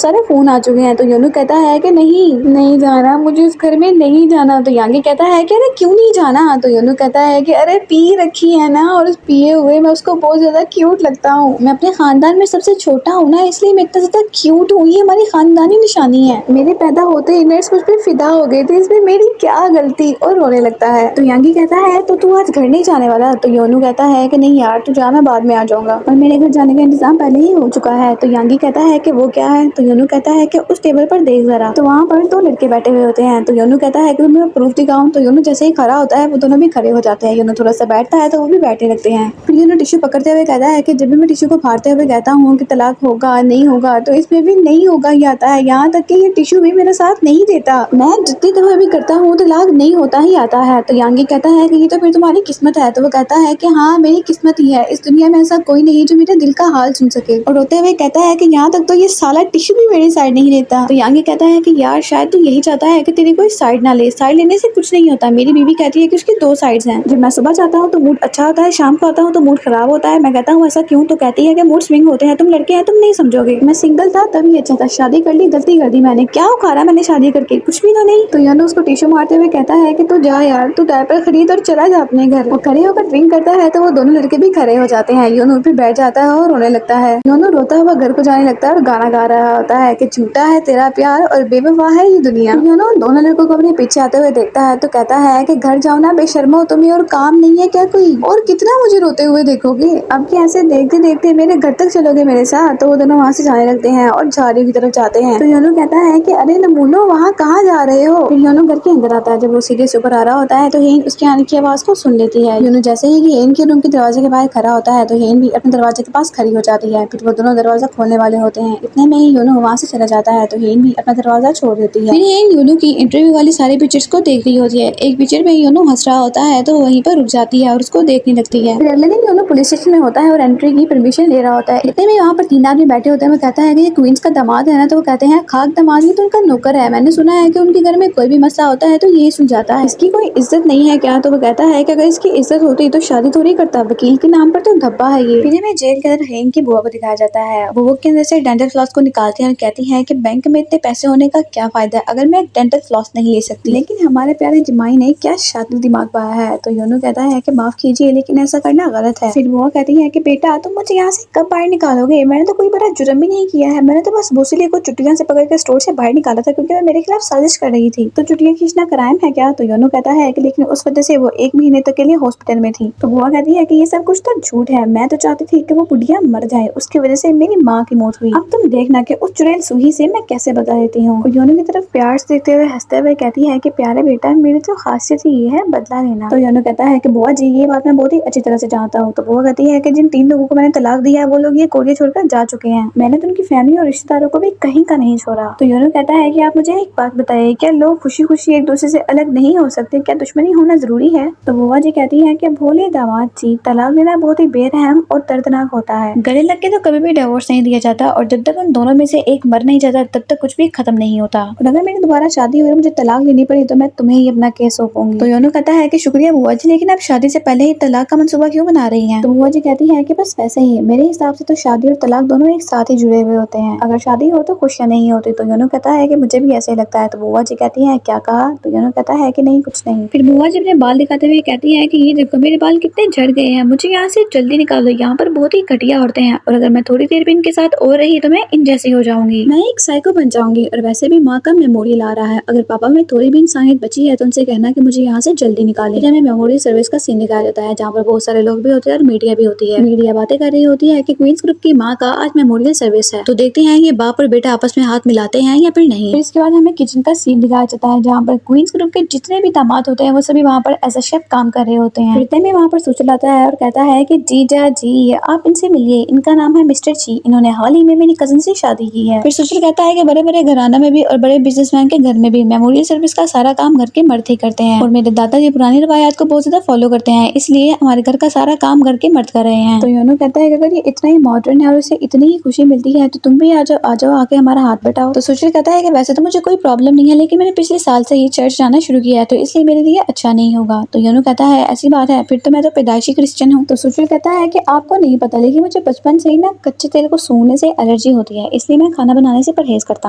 Speaker 1: सारे फोन आ चुके हैं। तो योनू कहता है कि नहीं नहीं जाना, मुझे उस घर में नहीं जाना। तो यांगी कहता है कि अरे क्यों नहीं जाना? तो योनू कहता है कि अरे पी रखी है ना, और उस पिए हुए मैं उसको बहुत ज्यादा क्यूट लगता हूँ। मैं अपने खानदान में सबसे छोटा हूँ ना, इसलिए मैं इतना ज्यादा क्यूट हूँ। ये हमारी खानदानी निशानी है। मेरे पैदा होते ही नर्स मुझ पर फिदा हो गए थे, इसमें मेरी क्या गलती? और रोने लगता है। तो यांगी कहता है तो तू आज घर नहीं जाने वाला? तो योनू कहता है कि नहीं यार तू जा, मैं बाद में आ जाऊंगा, और मेरे घर जाने का इंतजाम पहले ही हो चुका है। तो यांगी कहता है कि वो क्या है? तो योनू कहता है कि उस टेबल पर देख जरा। तो वहाँ पर दो लड़के बैठे हुए होते हैं। तो योनू कहता है कि मैं प्रूफ दिखाऊं? तो योनू जैसे ही खड़ा होता है वो दोनों भी खड़े हो जाते हैं। योनू थोड़ा सा बैठता है तो वो भी बैठे लगते हैं। फिर योनू टिश्यू पकड़ते हुए कहता है कि जब भी मैं टिश्यू को फाड़ते हुए कहता हूँ कि तलाक होगा नहीं होगा, तो इसमें भी नहीं होगा ही आता है। यहाँ तक कि ये टिश्यू भी मेरा साथ नहीं देता। मैं जितनी दफा भी करता हूँ तलाक नहीं होता ही आता है। तो यांगी कहता है कि ये तो फिर तुम्हारी किस्मत है। तो वो कहता है कि हाँ मेरी किस्मत ही है, इस दुनिया में ऐसा कोई नहीं जो मेरे दिल का हाल सुन सके। और रोते हुए कहता है कि यहाँ तक तो ये साला टिश्यू भी मेरी साइड नहीं लेता। तो यांगी कहता है कि यार शायद तू यही चाहता है कि तेरी कोई साइड ना ले, साइड लेने से कुछ नहीं होता। मेरी बीवी कहती है कि उसकी दो साइड्स हैं। जब मैं सुबह जाता हूँ तो मूड अच्छा होता है, शाम को आता हूँ तो मूड खराब होता है। मैं कहता हूँ ऐसा क्यों? तो कहती है कि मूड स्विंग होते हैं, तुम लड़के हैं तुम नहीं समझोगे। मैं सिंगल था तभी अच्छा था, शादी कर ली गलती कर दी मैंने। क्या उखाड़ा मैंने शादी करके? कुछ भी तो नहीं। तो यानो उसको टिश्यू मारते हुए कहता है कि तू जा यार, तू डायपर खरीद और चला जा अपने घर। वो खड़े होकर ड्रिंक करता है तो वो दोनों लड़के भी खड़े हो जाते हैं। योनो फिर बैठ जाता है और रोने लगता है। योनो रोता हुआ घर को जाने लगता है और गाना गा रहा होता है कि झूठा है तेरा प्यार और बेवफा है ये दुनिया। योनो दोनों लड़कों को अपने पीछे आते हुए देखता है तो कहता है कि घर जाओ ना बेशर्मो, तुम्हें और काम नहीं है क्या कोई? और कितना मुझे रोते हुए देखोगे? अब क्या ऐसे देखते देखते मेरे घर तक चलोगे मेरे साथ? तो वो दोनों वहाँ से जाने लगते हैं और झाड़ियों की तरफ जाते हैं। तो योनो कहता है कि अरे नमूनो वहाँ कहाँ जा रहे हो? फिर योनो घर के अंदर आता है। जब वो सीढ़ी से ऊपर आ रहा होता है तो हेन उसके आने की आवाज को सुन लेती है। योनो जैसे ही हेन के रूम के दरवाजे के बाहर खड़ा होता है तो हेन भी अपने दरवाजे के पास खड़ी हो जाती है। फिर वो दोनों दरवाजा खोलने वाले होते हैं, इतने में ही योनो वहाँ से चला जाता है। तो हेन भी अपना दरवाजा छोड़ देती है। फिर हेन योनो की इंटरव्यू वाली सारी पिक्चर्स को देख रही होती है। एक पिक्चर में योनो हंस रहा होता है तो वहीं पर रुक जाती है और उसको देखने लगती है। फिर अगले दिन योनो पुलिस स्टेशन में होता है और एंट्री की परमिशन ले रहा होता है। इतने में वहाँ पर तीन आदमी बैठे होते हैं। वो कहता है कि ये क्वींस का दामाद है ना? तो वो कहते हैं खाक दामाद ही तो उनका नौकर है, मैंने सुना है कि उनके घर में कोई भी मसला होता है तो यही सुलझाता है, इसकी कोई इज्जत नहीं है क्या? तो वो कहता है कि अगर इसकी इज्जत होती तो शादी थोड़ी करता, वकील के नाम पर तो धब्बा है ये। फिर में जेल के अंदर हेन की बुआ को दिखाया जाता है। वो बुक के अंदर से डेंटल फ्लॉस को निकालती है और कहती है कि बैंक में इतने पैसे होने का क्या फायदा अगर मैं एक डेंटल फ्लॉस नहीं ले सकती। लेकिन हमारे प्यारे जमाई ने क्या शातिर दिमाग पाया है। तो योनो कहता है कि माफ कीजिए लेकिन ऐसा करना गलत है। फिर बुआ कहती है कि बेटा तुम मुझे यहाँ से कब बाहर निकालोगे? मैंने तो कोई बड़ा जुर्म भी नहीं किया है, मैंने तो बस बोसिले को चुटियां से पकड़ के स्टोर से बाहर निकाला था क्योंकि वो मेरे खिलाफ साजिश कर रही थी। तो चुटियां खींचना क्राइम है क्या? तो योनो कहता है कि लेकिन उस वजह से वो 1 महीने तक के लिए हॉस्पिटल में थी। तो बुआ कहती है कि ये सब कुछ तो झूठ है, मैं तो चाहती थी कि वो बुढ़िया मर जाए, उसकी वजह से मेरी माँ की मौत हुई। अब तुम देखना कि उस चुड़ैल सूही से मैं कैसे बता देती हूँ। और योनो की तरफ प्यार से देखते हुए हंसते हुए कहती है कि प्यारे बेटा मेरी तो खासियत ही ये है बदला लेना। तो योनो कहता है कि बुआ जी ये बात मैं बहुत ही अच्छी तरह से जानता हूँ। तो बुआ कहती है कि जिन 3 लोगों को मैंने तलाक दिया है वो लोग ये कोरिया छोड़कर जा चुके हैं, मैंने तो उनकी फैमिली और रिश्तेदारों को भी कहीं का नहीं छोड़ा। तो योनो कहता है कि आप मुझे एक बात बताइए, क्या लोग खुशी खुशी एक दूसरे से अलग नहीं हो सकते? क्या दुश्मनी होना जरूरी है? तो बुआ जी कहती है कि भोले दामाद जी तलाक लेना बहुत ही बेरहम और दर्दनाक होता है, गले लग के तो कभी भी डिवोर्स नहीं दिया जाता और जब तक उन दोनों में से एक मर नहीं जाता तब तक कुछ भी खत्म नहीं होता। और अगर मेरी दोबारा शादी हुई और मुझे तलाक लेनी पड़ी तो मैं तुम्हें ही अपना केस सौंपूंगी। तो योनो कहता है कि शुक्रिया बुआ जी, लेकिन आप शादी से पहले ही तलाक का मंसूबा क्यों बना रही हैं? तो बुआ जी कहती है कि बस वैसे ही, मेरे हिसाब से तो शादी और तलाक दोनों एक साथ ही जुड़े हुए होते हैं, अगर शादी हो तो खुशियां नहीं होती। तो योनो कहता है कि मुझे भी ऐसे ही लगता है। तो बुआ जी कहती है क्या कहा? तो योनो कहता है कि नहीं कुछ नहीं। फिर बुआ जी अपने बाल दिखाते हुए कहती है कि ये देखो मेरे बाल कितने झड़ गए हैं, मुझे यहाँ से जल्दी निकालो, यहाँ पर बहुत ही घटिया औरतें हैं और अगर मैं थोड़ी देर भी इनके साथ और रही तो मैं इन जैसी हो जाऊंगी, मैं एक साइको बन जाऊंगी। और वैसे भी माँ का मेमोरियल आ रहा है, अगर पापा में थोड़ी भी इंसानियत बची है तो उनसे कहना कि मुझे यहाँ से जल्दी निकाले। हमें मेमोरियल सर्विस का सीन दिखाया जाता है जहाँ पर बहुत सारे लोग भी होते हैं और मीडिया भी होती है। मीडिया बातें कर रही होती है कि क्वींस ग्रुप की माँ का आज मेमोरियल सर्विस है, तो देखते हैं ये बाप और बेटा आपस में हाथ मिलाते हैं या फिर नहीं। फिर इसके बाद हमें किचन का सीन दिखाया जाता है जहाँ पर क्वींस ग्रुप के जितने भी दामाद होते हैं वो सभी वहाँ पर एज अ शेफ काम कर रहे होते हैं। फिर में वहाँ पर सूचल आता है और कहता है कि जीजा जी आप इनसे मिलिए, इनका नाम है मिस्टर ची, इन्होंने हाल ही में मेरी कजिन से शादी की है। फिर सुशील कहता है कि बड़े बड़े घराना में भी और बड़े बिजनेसमैन के घर में भी मेमोरियल सर्विस का सारा काम घर के मर्द ही करते हैं और मेरे दादाजी पुरानी रवायात को बहुत ज्यादा फॉलो करते हैं, इसलिए हमारे घर का सारा काम करके मर्द कर रहे हैं। तो योनो कहता है कि अगर ये इतना ही मॉडर्न है और उसे इतनी ही खुशी मिलती है तो तुम भी आ जाओ आके हमारा हाथ बटाओ। तो सुशील कहता है कि वैसे तो मुझे कोई प्रॉब्लम नहीं है, लेकिन मैंने पिछले साल से ही चर्च जाना शुरू किया है तो इसलिए मेरे लिए अच्छा नहीं होगा। तो योनो कहता है ऐसी बात है, फिर तो मैं तो पैदाइशी क्रिश्चियन हूँ। तो सुशील कहता है कि आपको नहीं पता, लेकिन मुझे बचपन से ही ना कच्चे तेल को सूंघने से एलर्जी होती है, इसलिए मैं खाना बनाने से परहेज करता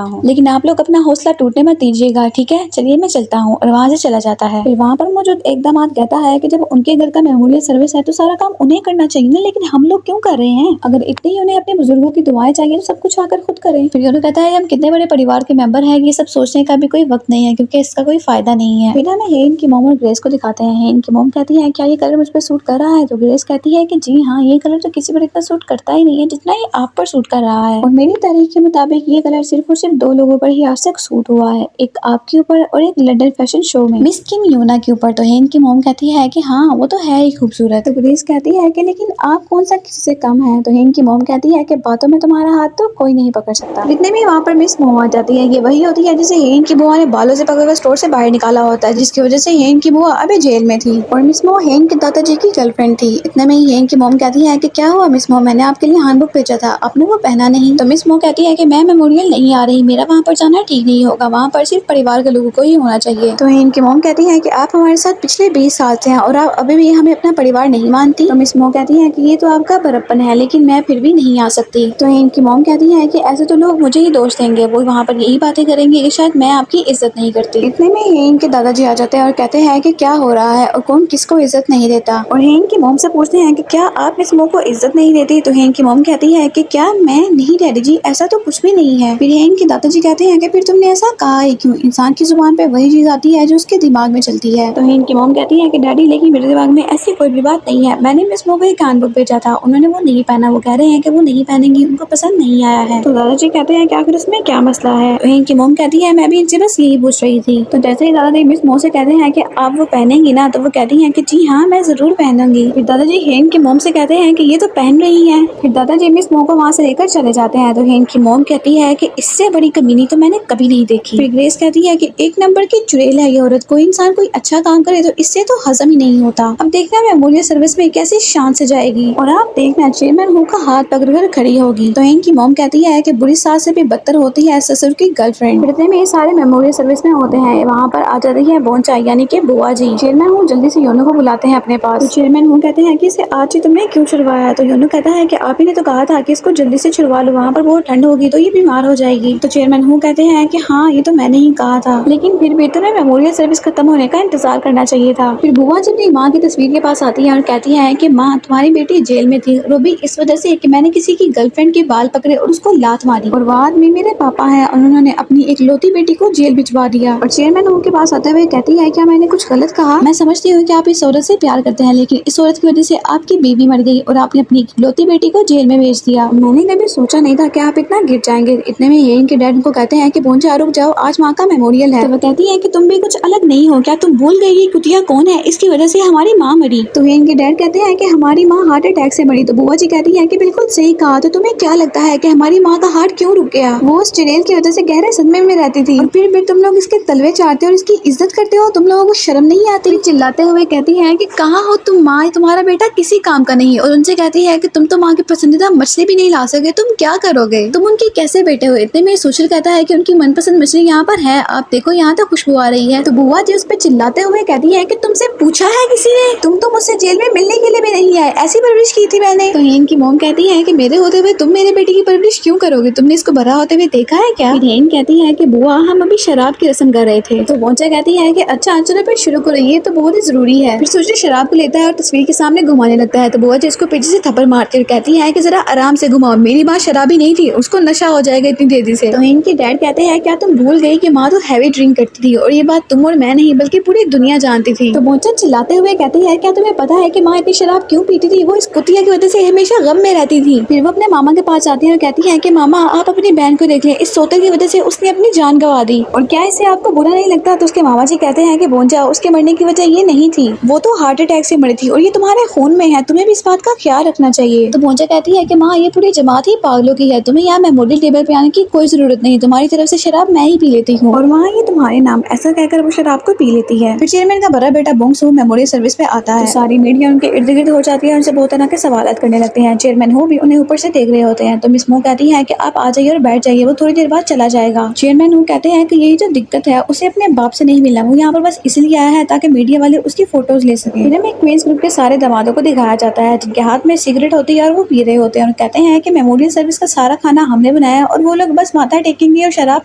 Speaker 1: हूँ। लेकिन आप लोग अपना हौसला टूटने मत दीजिएगा, ठीक है? चलिए मैं चलता हूँ। और वहाँ से चला जाता है। फिर वहाँ पर मौजूद एक दामाद कहता है कि जब उनके घर का मेमोरियल सर्विस है तो सारा काम उन्हें करना चाहिए ना, लेकिन हम लोग क्यों कर रहे हैं? अगर इतनी ही उन्हें अपने बुजुर्गों की दुआएं चाहिए तो सब कुछ आकर खुद करें। फिर योनो कहता है हम कितने बड़े परिवार के मेंबर हैं, ये सब सोचने का भी कोई वक्त नहीं है क्योंकि इसका कोई फायदा नहीं है। फिर हमें हेन की मॉम और ग्रेस को दिखाते हैं। हेन की मॉम कहती है क्या ये कलर मुझ पर सूट कर रहा है? तो ग्रेस कहती है कि जी हाँ, ये कलर तो किसी पर इतना सूट करता ही नहीं है जितना ये आप पर सूट कर रहा है। और मेरी तारीख के मुताबिक ये कलर सिर्फ और सिर्फ 2 लोगों पर ही आज तक सूट हुआ है, एक आपके ऊपर और एक लंदन फैशन शो में मिस किम योना के ऊपर। तो हेन की मॉम कहती है कि हाँ वो तो है ही खूबसूरत। तो ग्रेस कहती है कि लेकिन आप कौन सा किसी से कम है? तो हेन की मॉम कहती है कि बातों में तुम्हारा हाथ तो कोई नहीं पकड़ सकता। इतने में वहाँ पर मिस मोम आ जाती है। ये वही होती है जिसे हेन की बुआ ने बालों से पकड़कर स्टोर से बाहर निकाला होता है, जिसकी वजह से हेन की बुआ अभी जेल में थी। और मिस मो हेन के दादाजी की गर्लफ्रेंड थी। इतने में ही हेन की मॉम कहती है कि क्या हुआ मिस मो, मैंने आपके लिए हैंडबुक भेजा था, आपने वो पहना नहीं। तो मिस मो कहती है कि मैं मेमोरियल नहीं आ रही, मेरा वहाँ पर जाना ठीक नहीं होगा, वहाँ पर सिर्फ परिवार के लोगों को ही होना चाहिए। तो हेन की मॉम कहती है कि आप हमारे साथ पिछले 20 साल से हैं और आप अभी भी हमें अपना परिवार नहीं मानती। तो मिस मो कहती है कि ये तो आपका बड़प्पन है, लेकिन मैं फिर भी नहीं आ सकती। तो हेन की मॉम कहती है कि ऐसे तो लोग मुझे ही दोष देंगे, वो वहाँ पर यही बातें करेंगे कि शायद मैं आपकी इज्जत नहीं करती। इतने में हेन के दादाजी आ जाते हैं और कहते हैं कि क्या हो रहा है और कौन किसको इज्जत नहीं देता। और हेन की मॉम से पूछते हैं कि क्या आप मिस मो को इज्जत नहीं देती? तो हेन की मॉम कहती है कि क्या मैं नहीं डैडी जी, ऐसा तो कुछ भी नहीं है। फिर हेन के दादाजी कहते हैं कि फिर तुमने ऐसा कहा है क्यों? इंसान की जुबान पे वही चीज आती है जो उसके दिमाग में चलती है। तो हेन की मॉम कहती है कि डैडी लेकिन मेरे दिमाग में ऐसी कोई भी बात नहीं है, मैंने मिस मो को एक हैंडबुक भेजा था, उन्होंने वो नहीं पहना, वो कह रहे हैं कि वो नहीं पहनेंगी, उनको पसंद नहीं आया है। तो दादाजी कहते हैं कि आखिर उसमें क्या मसला है? तो हेन की मॉम कहती है मैं भी इनसे बस यही पूछ रही थी। तो जैसे ही दादाजी मिस मो से कहते हैं कि आप वो पहनेंगी ना, तो वो कहती हैं कि जी हाँ मैं जरूर पहनूंगी। फिर दादाजी हेन की मॉम से कहते हैं कि ये तो पहन रही है। फिर दादाजी मिस मो को वहाँ से लेकर चले जाते हैं। तो हेन की मॉम कहती है कि इससे बड़ी कमीनी तो मैंने कभी नहीं देखी। फिर ग्रेस कहती है कि एक नंबर की चुड़ैल है ये औरत, कोई इंसान कोई अच्छा काम करे तो इससे तो हजम ही नहीं होता। अब देखना मेमोरियल सर्विस में कैसे शान से जाएगी और आप देखना चेयरमैन हु का हाथ पकड़कर खड़ी होगी। तो हेन की मॉम कहती है कि बुरी सास से भी बदतर होती है ससुर की गर्लफ्रेंड। इतने में ये सारे मेमोरियल सर्विस में होते हैं। वहाँ पर आ जाती है बोनचा यानी कि बुआ जी। चेयरमैन हु जल्दी से योनो को बुलाते हैं अपने पास। तो चेयरमैन हु कहते हैं कि इसे आज ही तुमने क्यों छुड़वाया? तो योनो कहता है कि आप ही ने तो कहा था कि इसको जल्दी से छुड़वा लो, वहाँ पर बहुत ठंड होगी तो ये बीमार हो जाएगी। तो चेयरमैन हु कहते हैं कि हाँ ये तो मैंने ही कहा था, लेकिन फिर भी तुम्हें मेमोरियल सर्विस खत्म होने का इंतजार करना चाहिए था। फिर बुआ जी अपनी माँ की तस्वीर के पास आती है और कहती है कि माँ तुम्हारी बेटी जेल में थी और वो भी इस वजह से कि मैंने किसी की गर्लफ्रेंड के बाल पकड़े और उसको लात मारी, और बाद में मेरे पापा हैं और उन्होंने अपनी एक लौती बेटी को जेल भिजवा दिया। और चेयरमैन हु के पास आते हुए कहती है क्या मैंने कुछ गलत कहा? मैं समझती हूँ कि आप इस औरत से प्यार करते हैं, लेकिन इस औरत की वजह से आपकी बीवी मर गई और आपने अपनी लौती बेटी को जेल में भेज दिया। मैंने कभी सोचा नहीं था कि आप इतना गिर जाएंगे। इतने में हेन के डैड को कहते हैं कि बोनचा रुक जाओ, आज माँ का मेमोरियल है। तो वो कहती है कि तुम भी कुछ अलग नहीं हो क्या? तुम भूल गई ये कुतिया कौन है? इसकी वजह से हमारी माँ मरी। तो हेन के डैड कहते हैं कि हमारी माँ हार्ट अटैक से मरी। तो बुआ जी कहती है कि बिल्कुल सही कहा। तो तुम्हें क्या लगता है कि हमारी माँ का हार्ट क्यों रुक गया? वो उस चुड़ैल की वजह से गहरे सदमे में रहती थी और फिर भी तुम लोग इसके तलवे चाटते हो और इसकी इज्जत करते हो। तुम लोगों को शर्म नहीं आती? चिल्लाते हुए कहती है कि कहाँ हो तुम माँ, तुम्हारा बेटा किसी काम का नहीं। और उनसे कहती है कि तुम तो माँ की पसंदीदा मछली भी नहीं ला सके, तुम क्या करोगे? तुम उनकी कैसे बेटे हो? इतने में सुशील कहता है कि उनकी मनपसंद मछली यहाँ पर है, आप देखो यहाँ तक खुशबू आ रही है। तो बुआ जी उस पर चिल्लाते हुए कहती है कि तुमसे पूछा है किसी ने? तुम तो मुझसे जेल में मिलने के लिए भी नहीं आए, ऐसी परवरिश की थी मैंने। तो हेन की मॉम कहती है कि मेरे होते हुए तुम मेरे बेटे की परवरिश क्यों करोगे? तुमने इसको बड़ा होते हुए देखा है क्या? हेन कहती है कि बुआ हम अभी शराब की रस्म कर रहे थे। तो बोनचा कहती है कि अच्छा चलो फिर शुरू करो, ये तो बहुत ही जरूरी है। फिर सुशील शराब को लेता है और तस्वीर के सामने घुमाने लगता है। तो बुआ जी इसको पीछे से थप्पड़ मारती है और कहती है कि जरा आराम से घुमाओ, मेरी माँ शराबी नहीं थी, उसको नशा हो जाएगा इतनी तेजी से। तो इनके डैड कहते हैं क्या तुम भूल गई कि माँ तो हैवी ड्रिंक करती थी और ये बात तुम और मैं नहीं बल्कि पूरी दुनिया जानती थी। तो बोनचा चिल्लाते हुए कहती है क्या तुम्हें पता है कि माँ इतनी शराब क्यों पीती थी? वो इस कुतिया की वजह से हमेशा गम में रहती थी। फिर वो अपने मामा के पास आती है और कहती है कि मामा आप अपनी बहन को देख लें, इस सोते की वजह से उसने अपनी जान गंवा दी और क्या इससे आपको बुरा नहीं लगता? तो उसके मामा जी कहते हैं कि बोनचा उसके मरने की वजह ये नहीं थी, वो तो हार्ट अटैक से मरी थी और ये तुम्हारे खून में है, तुम्हें भी इस बात का ख्याल रखना चाहिए। तो बोनचा कहती है कि माँ ये पूरी जमात ही पागलों की है, तुम्हें यहाँ मेमोरियल टेबल पे आने की कोई जरूरत नहीं, तुम्हारी तरफ से शराब मैं ही पी लेती हूँ और वहाँ ये तुम्हारे नाम, ऐसा कहकर वो शराब को पी लेती है। फिर चेयरमैन का बड़ा बेटा बोंग सू मेमोरियल सर्विस पे आता है। तो सारी मीडिया उनके इर्द गिर्द भी हो जाती है, उनसे बहुत तरह के सवाल करने लगते हैं। चेयरमैन हु भी उन्हें ऊपर से देख रहे होते हैं। तो मिस मो कहती है कि आप आ जाइए और बैठ जाइए, वो थोड़ी देर बाद चला जाएगा। चेयरमैन हु कहते हैं कि यही जो दिक्कत है उसे अपने बाप से नहीं मिलना, वो यहाँ पर बस इसलिए आया है ताकि मीडिया वाले उसकी फोटोज ले सकें। फिल्म में क्वींस ग्रुप के सारे दामादों को दिखाया जाता है जिनके हाथ में सिगरेट होती है और वो पी रहे होते हैं और कहते हैं कि मेमोरियल सर्विस का सारा खाना हमने बनाया और वो लोग बस माथा टेकेंगे और शराब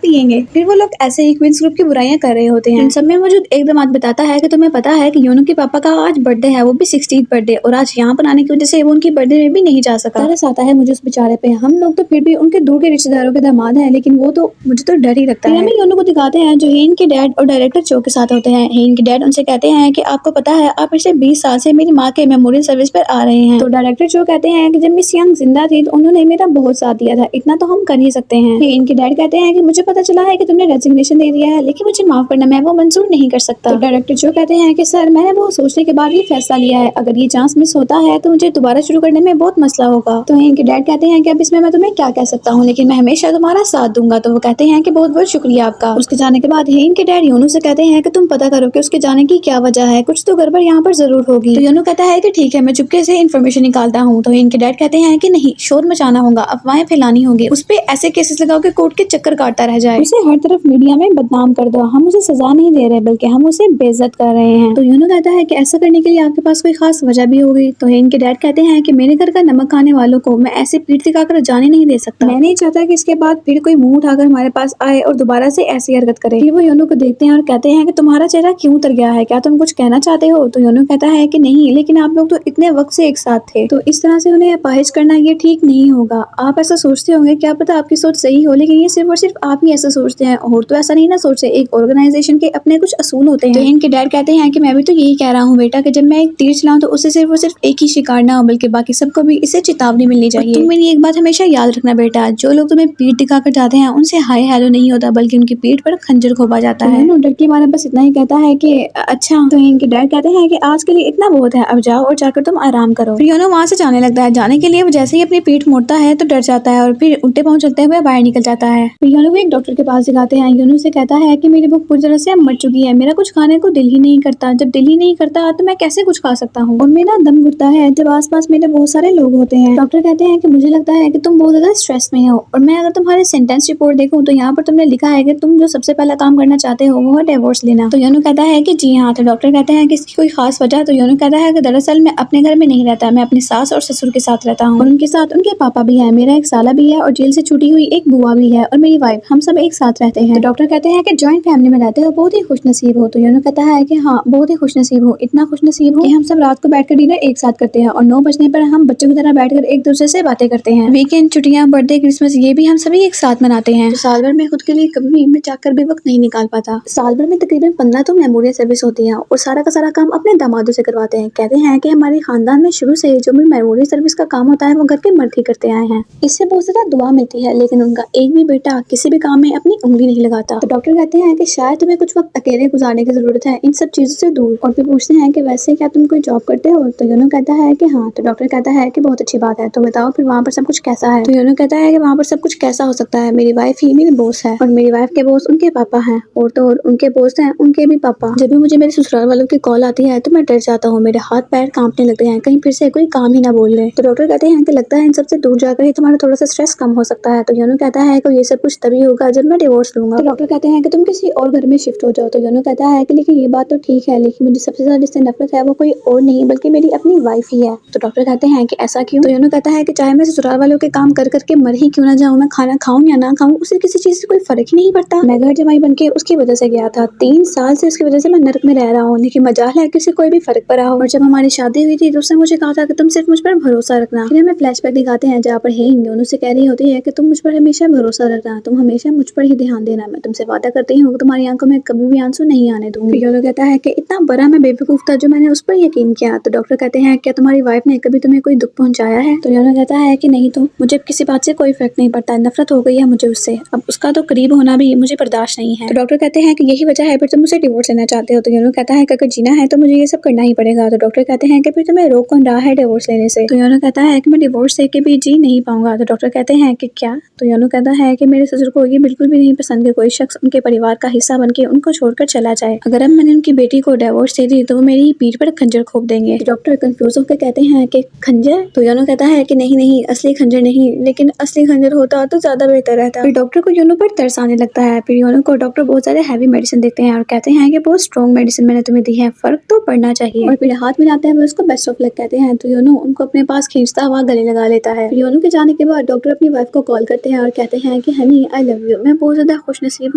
Speaker 1: पियेंगे। फिर वो लोग ऐसे ही क्वींस ग्रुप की बुराइयां कर रहे होते हैं। इन सब में मौजूद एक दामाद बताता है कि तुम्हें पता है कि योनो के पापा का आज बर्थडे है, वो भी 60th बर्थडे, और आज यहाँ पर आने की वजह से वो उनकी बर्थडे में भी नहीं जा सका। तरस आता है मुझे उस बेचारे पे। हम लोग तो फिर भी उनके दूर के रिश्तेदारों के दामाद हैं, लेकिन वो तो मुझे तो डर ही लगता है। हमें योनो को दिखाते हैं जो हेन के डैड और डायरेक्टर चो के साथ होते हैं। हेन के डैड उनसे कहते हैं कि आपको पता है आप पिछले 20 साल से मेरी माँ के मेमोरियल सर्विस पर आ रहे हैं। तो डायरेक्टर चो कहते हैं कि जब मिस यंग जिंदा थी तो उन्होंने मेरा बहुत साथ दिया था, इतना तो हम कर ही सकते हैं। हेन के डैड कहते हैं कि मुझे पता चला है कि तुमने रेजिग्नेशन दे दिया है, लेकिन मुझे माफ करना, मैं वो मंजूर नहीं कर सकता। तो डायरेक्टर जो कहते हैं कि सर मैंने वो सोचने के बाद ये फैसला लिया है, अगर ये चांस मिस होता है तो मुझे दोबारा शुरू करने में बहुत मसला होगा। तो इनके डैड कहते हैं कि अब इसमें मैं तुम्हें क्या कह सकता हूँ, लेकिन मैं हमेशा तुम्हारा साथ दूंगा। तो वो कहते हैं कि बहुत बहुत शुक्रिया आपका। उसके जाने के बाद इनके डैड योनो से कहते हैं कि तुम पता करो कि उसके जाने की क्या वजह है, कुछ तो गड़बड़ यहाँ पर जरूर होगी। तो योनो कहता है कि ठीक है, मैं चुपके से इन्फॉर्मेशन निकालता हूँ। तो इनके डैड कहते हैं कि नहीं, शोर मचाना होगा, अफवाहें फैलानी होगी, उस पे ऐसे केसेस लगाओ कि कोर्ट के चक्कर काटता रह जाए, उसे हर तरफ मीडिया में बदनाम कर दो। हम उसे सजा नहीं दे रहे बल्कि हम उसे बेइज्जत कर रहे हैं। तो योनो कहता है कि ऐसा करने के लिए आपके पास कोई खास वजह भी होगी। तो इनके डैड कहते हैं कि मेरे घर का नमक खाने वालों को मैं ऐसे पीठ दिखाकर जाने नहीं दे सकता। मैं नहीं चाहता कि इसके बाद फिर कोई मुंह उठाकर हमारे पास आए और दोबारा से ऐसी हरकत करे। फिर वो योनो को देखते हैं और कहते हैं कि तुम्हारा चेहरा क्यों उतर गया है, क्या तुम कुछ कहना चाहते हो? तो योनो कहता है कि नहीं, लेकिन आप लोग तो इतने वक्त से एक साथ थे, तो इस तरह से उन्हें अपाहिज करना ये ठीक नहीं होगा। आप ऐसा सोचते होंगे, क्या पता आपकी सोच सही हो, लेकिन ये सिर्फ और सिर्फ आप ही ऐसा सोचते हैं, और तो ऐसा नहीं ना सोचते। एक ऑर्गेनाइजेशन के अपने कुछ असूल होते हैं। तो इनके डैड कहते हैं कि मैं भी तो यही कह रहा हूँ बेटा, कि जब मैं एक तीर चलाऊं तो उससे सिर्फ और सिर्फ एक ही शिकार ना हो, बल्कि बाकी सबको भी इससे चेतावनी मिलनी चाहिए। तुम मेरी एक बात हमेशा याद रखना बेटा, जो लोग तुम्हें पीठ दिखाकर जाते हैं उनसे हाय हेलो नहीं होता, बल्कि उनकी पीठ पर खंजर खोपा जाता है। डर के मारे बस इतना ही कहता है कि अच्छा। तो इनके डैड कहते हैं कि आज के लिए इतना बहुत है, अब जाओ और जाकर तुम आराम करो। फिर योनो वहाँ से जाने लगता है। जाने के लिए वो जैसे ही अपनी पीठ मोड़ता है तो डर जाता है और फिर उल्टे पांव चलते हुए बाहर निकल जाता है। फिर योनो को एक डॉक्टर के पास दिखाते हैं। योनो से कहता है कि मेरी भूख पूरी तरह से मर चुकी है, मेरा कुछ खाने को दिल ही नहीं करता, जब दिल ही नहीं करता तो मैं कैसे कुछ खा सकता हूँ, और मेरा दम घुटता है जब आसपास मेरे बहुत सारे लोग होते हैं। डॉक्टर कहते हैं कि मुझे लगता है कि तुम बहुत ज्यादा स्ट्रेस में हो, और मैं अगर तुम्हारे सेंटेंस रिपोर्ट देखूं तो यहाँ पर तुमने लिखा है कि तुम जो सबसे पहला काम करना चाहते हो वो है डिवोर्स लेना। तो योनो कहता है कि जी हाँ। तो डॉक्टर कहते हैं कि इसकी कोई खास वजह? तो योनो कहता है कि दरअसल मैं अपने घर में नहीं रहता, मैं अपनी सास और ससुर के साथ रहता हूँ, और उनके साथ उनके पापा भी है, मेरा एक साला भी है, और जेल से छूटी हुई एक बुआ भी है, और मेरी वाइफ, हम सब एक साथ रहते हैं। तो डॉक्टर कहते हैं कि जॉइंट फैमिली में रहते हो, बहुत ही खुश नसीब हो। तो योनो कहता है कि हाँ, बहुत ही खुश नसीब हो, इतना खुश नसीब हो कि हम सब रात को बैठकर डिनर एक साथ करते हैं, और 9 बजने पर हम बच्चों की तरह बैठकर एक दूसरे से बातें करते हैं। वीकेंड, छुट्टियां, बर्थडे, क्रिसमस, ये भी हम सभी एक साथ मनाते हैं। तो साल भर में खुद के लिए कभी भी मैं चाहकर भी वक्त नहीं निकाल पाता। साल भर में तकरीबन 15 तो मेमोरियल सर्विस होती है, और सारा का सारा काम अपने दामादों से करवाते हैं। कहते हैं कि हमारे खानदान में शुरू से जो भी मेमोरियल सर्विस का काम होता है वो घर के मर्द ही करते आए हैं। इससे बहुत ज्यादा दुआ मिलती है, लेकिन उनका एक भी बेटा किसी भी काम में अपनी उंगली नहीं लगाता। तो डॉक्टर कहते हैं कि शायद तुम्हें कुछ वक्त अकेले गुजारने की जरूरत है इन सब चीजों से दूर। और फिर पूछते हैं कि वैसे क्या तुम कोई जॉब करते हो? तो योनो कहता है कि हाँ। तो डॉक्टर कहता है कि बहुत अच्छी बात है, तो बताओ फिर वहाँ पर सब कुछ कैसा है? तो योनो कहता है कि वहाँ पर सब कुछ कैसा हो सकता है, मेरी वाइफ ही मेरी बॉस है, और मेरी वाइफ के बॉस उनके पापा हैं, और तो और उनके बॉस हैं उनके भी पापा। जब भी मुझे मेरे ससुराल वालों की कॉल आती है तो मैं डर जाता हूँ, मेरे हाथ पैर कांपने लगते हैं, कहीं फिर से कोई काम ही ना बोल ले। तो डॉक्टर कहते हैं कि लगता है इन सबसे दूर जाकर ही तुम्हारा थोड़ा सा स्ट्रेस कम हो सकता है। तो योनो कहता है कि ये सब कुछ तभी होगा जब मैं डिवोर्स लूंगा। तो डॉक्टर कहते हैं कि तुम किसी और घर में शिफ्ट हो जाओ। तो योनो कहता है कि लेकिन ये बात तो ठीक है, लेकिन मुझे सबसे ज्यादा जिससे नफरत है वो कोई और नहीं बल्कि मेरी अपनी वाइफ ही है। तो डॉक्टर कहते हैं कि ऐसा क्यों? तो योनो कहता है कि चाहे मैं ससुराल वालों के काम कर करके मर ही क्यों ना जाऊँ, मैं खाना खाऊं या ना खाऊं, उसे किसी चीज से कोई फर्क ही नहीं पड़ता। मैं घर जमाई बन के उसकी वजह से गया था, 3 साल से उसकी वजह से मैं नरक में रह रहा हूँ, लेकिन मजाल है कि उसे कोई भी फर्क पड़ा हो। और जब हमारी शादी हुई थी तो उसने मुझे कहा था कि तुम सिर्फ मुझ पर भरोसा रखना। फिर हमें फ्लैशबैक दिखाते हैं जहाँ पर योनो से कह रही होती है कि तुम मुझ पर हमेशा भरोसा रखना, तुम हमेशा मुझ पर ही ध्यान देना, मैं तुमसे वादा करती हूँ कि तुम्हारी आंखों में कभी भी आंसू नहीं आने दूंगी। योनो कहता है कि इतना बड़ा मैं बेवकूफ था जो मैंने उस पर यकीन किया। तो डॉक्टर कहते हैं क्या तुम्हारी वाइफ ने कभी तुम्हें कोई दुख पहुंचाया है? तो योनो कहता है कि नहीं, तो मुझे किसी बात से कोई फर्क नहीं पड़ता, नफरत हो गई है मुझे उससे, अब उसका तो करीब होना भी मुझे बर्दाश्त नहीं है। तो डॉक्टर कहते हैं कि यही वजह है फिर तुम मुझसे डिवोर्स लेना चाहते हो। तो योनो कहता है कि अगर जीना है तो मुझे ये सब करना ही पड़ेगा। तो डॉक्टर कहते हैं कि फिर तुम्हें रोक कौन रहा है डिवोर्स लेने से? तो योनो कहता है कि मैं डिवोर्स लेके भी जी नहीं पाऊंगा। तो डॉक्टर कहते हैं कि क्या? तो योनो कहता है कि मेरे ससुर को ये बिल्कुल भी नहीं पसंद कि कोई शख्स उनके परिवार का हिस्सा बनके उनको छोड़कर चला जाए। अगर अब मैंने उनकी बेटी को डिवोर्स दे दी तो वो मेरी पीठ पर खंजर खोप देंगे। डॉक्टर डॉक्टर कंफ्यूज होकर कहते हैं कि खंजर। तो योनो कहता है कि नहीं नहीं, असली खंजर नहीं, लेकिन असली खंजर होता तो ज्यादा बेहतर रहता। फिर डॉक्टर को योनो पर तरस आने लगता है। फिर योनो को डॉक्टर बहुत ज्यादा हैवी मेडिसिन देते हैं और कहते हैं कि बहुत स्ट्रॉन्ग मेडिसिन मैंने तुम्हें दी है, फर्क तो पड़ना चाहिए। और फिर हाथ मिलाते हैं, वो उसको बेस्ट ऑफ लक कहते हैं। तो योनो उनको अपने पास खींचता हुआ गले लगा लेता है। फिर योनो के जाने के बाद डॉक्टर अपनी वाइफ को कॉल करते हैं और कहते हैं कि हनी आई लव यू, मैं बहुत ज्यादा खुश नसीब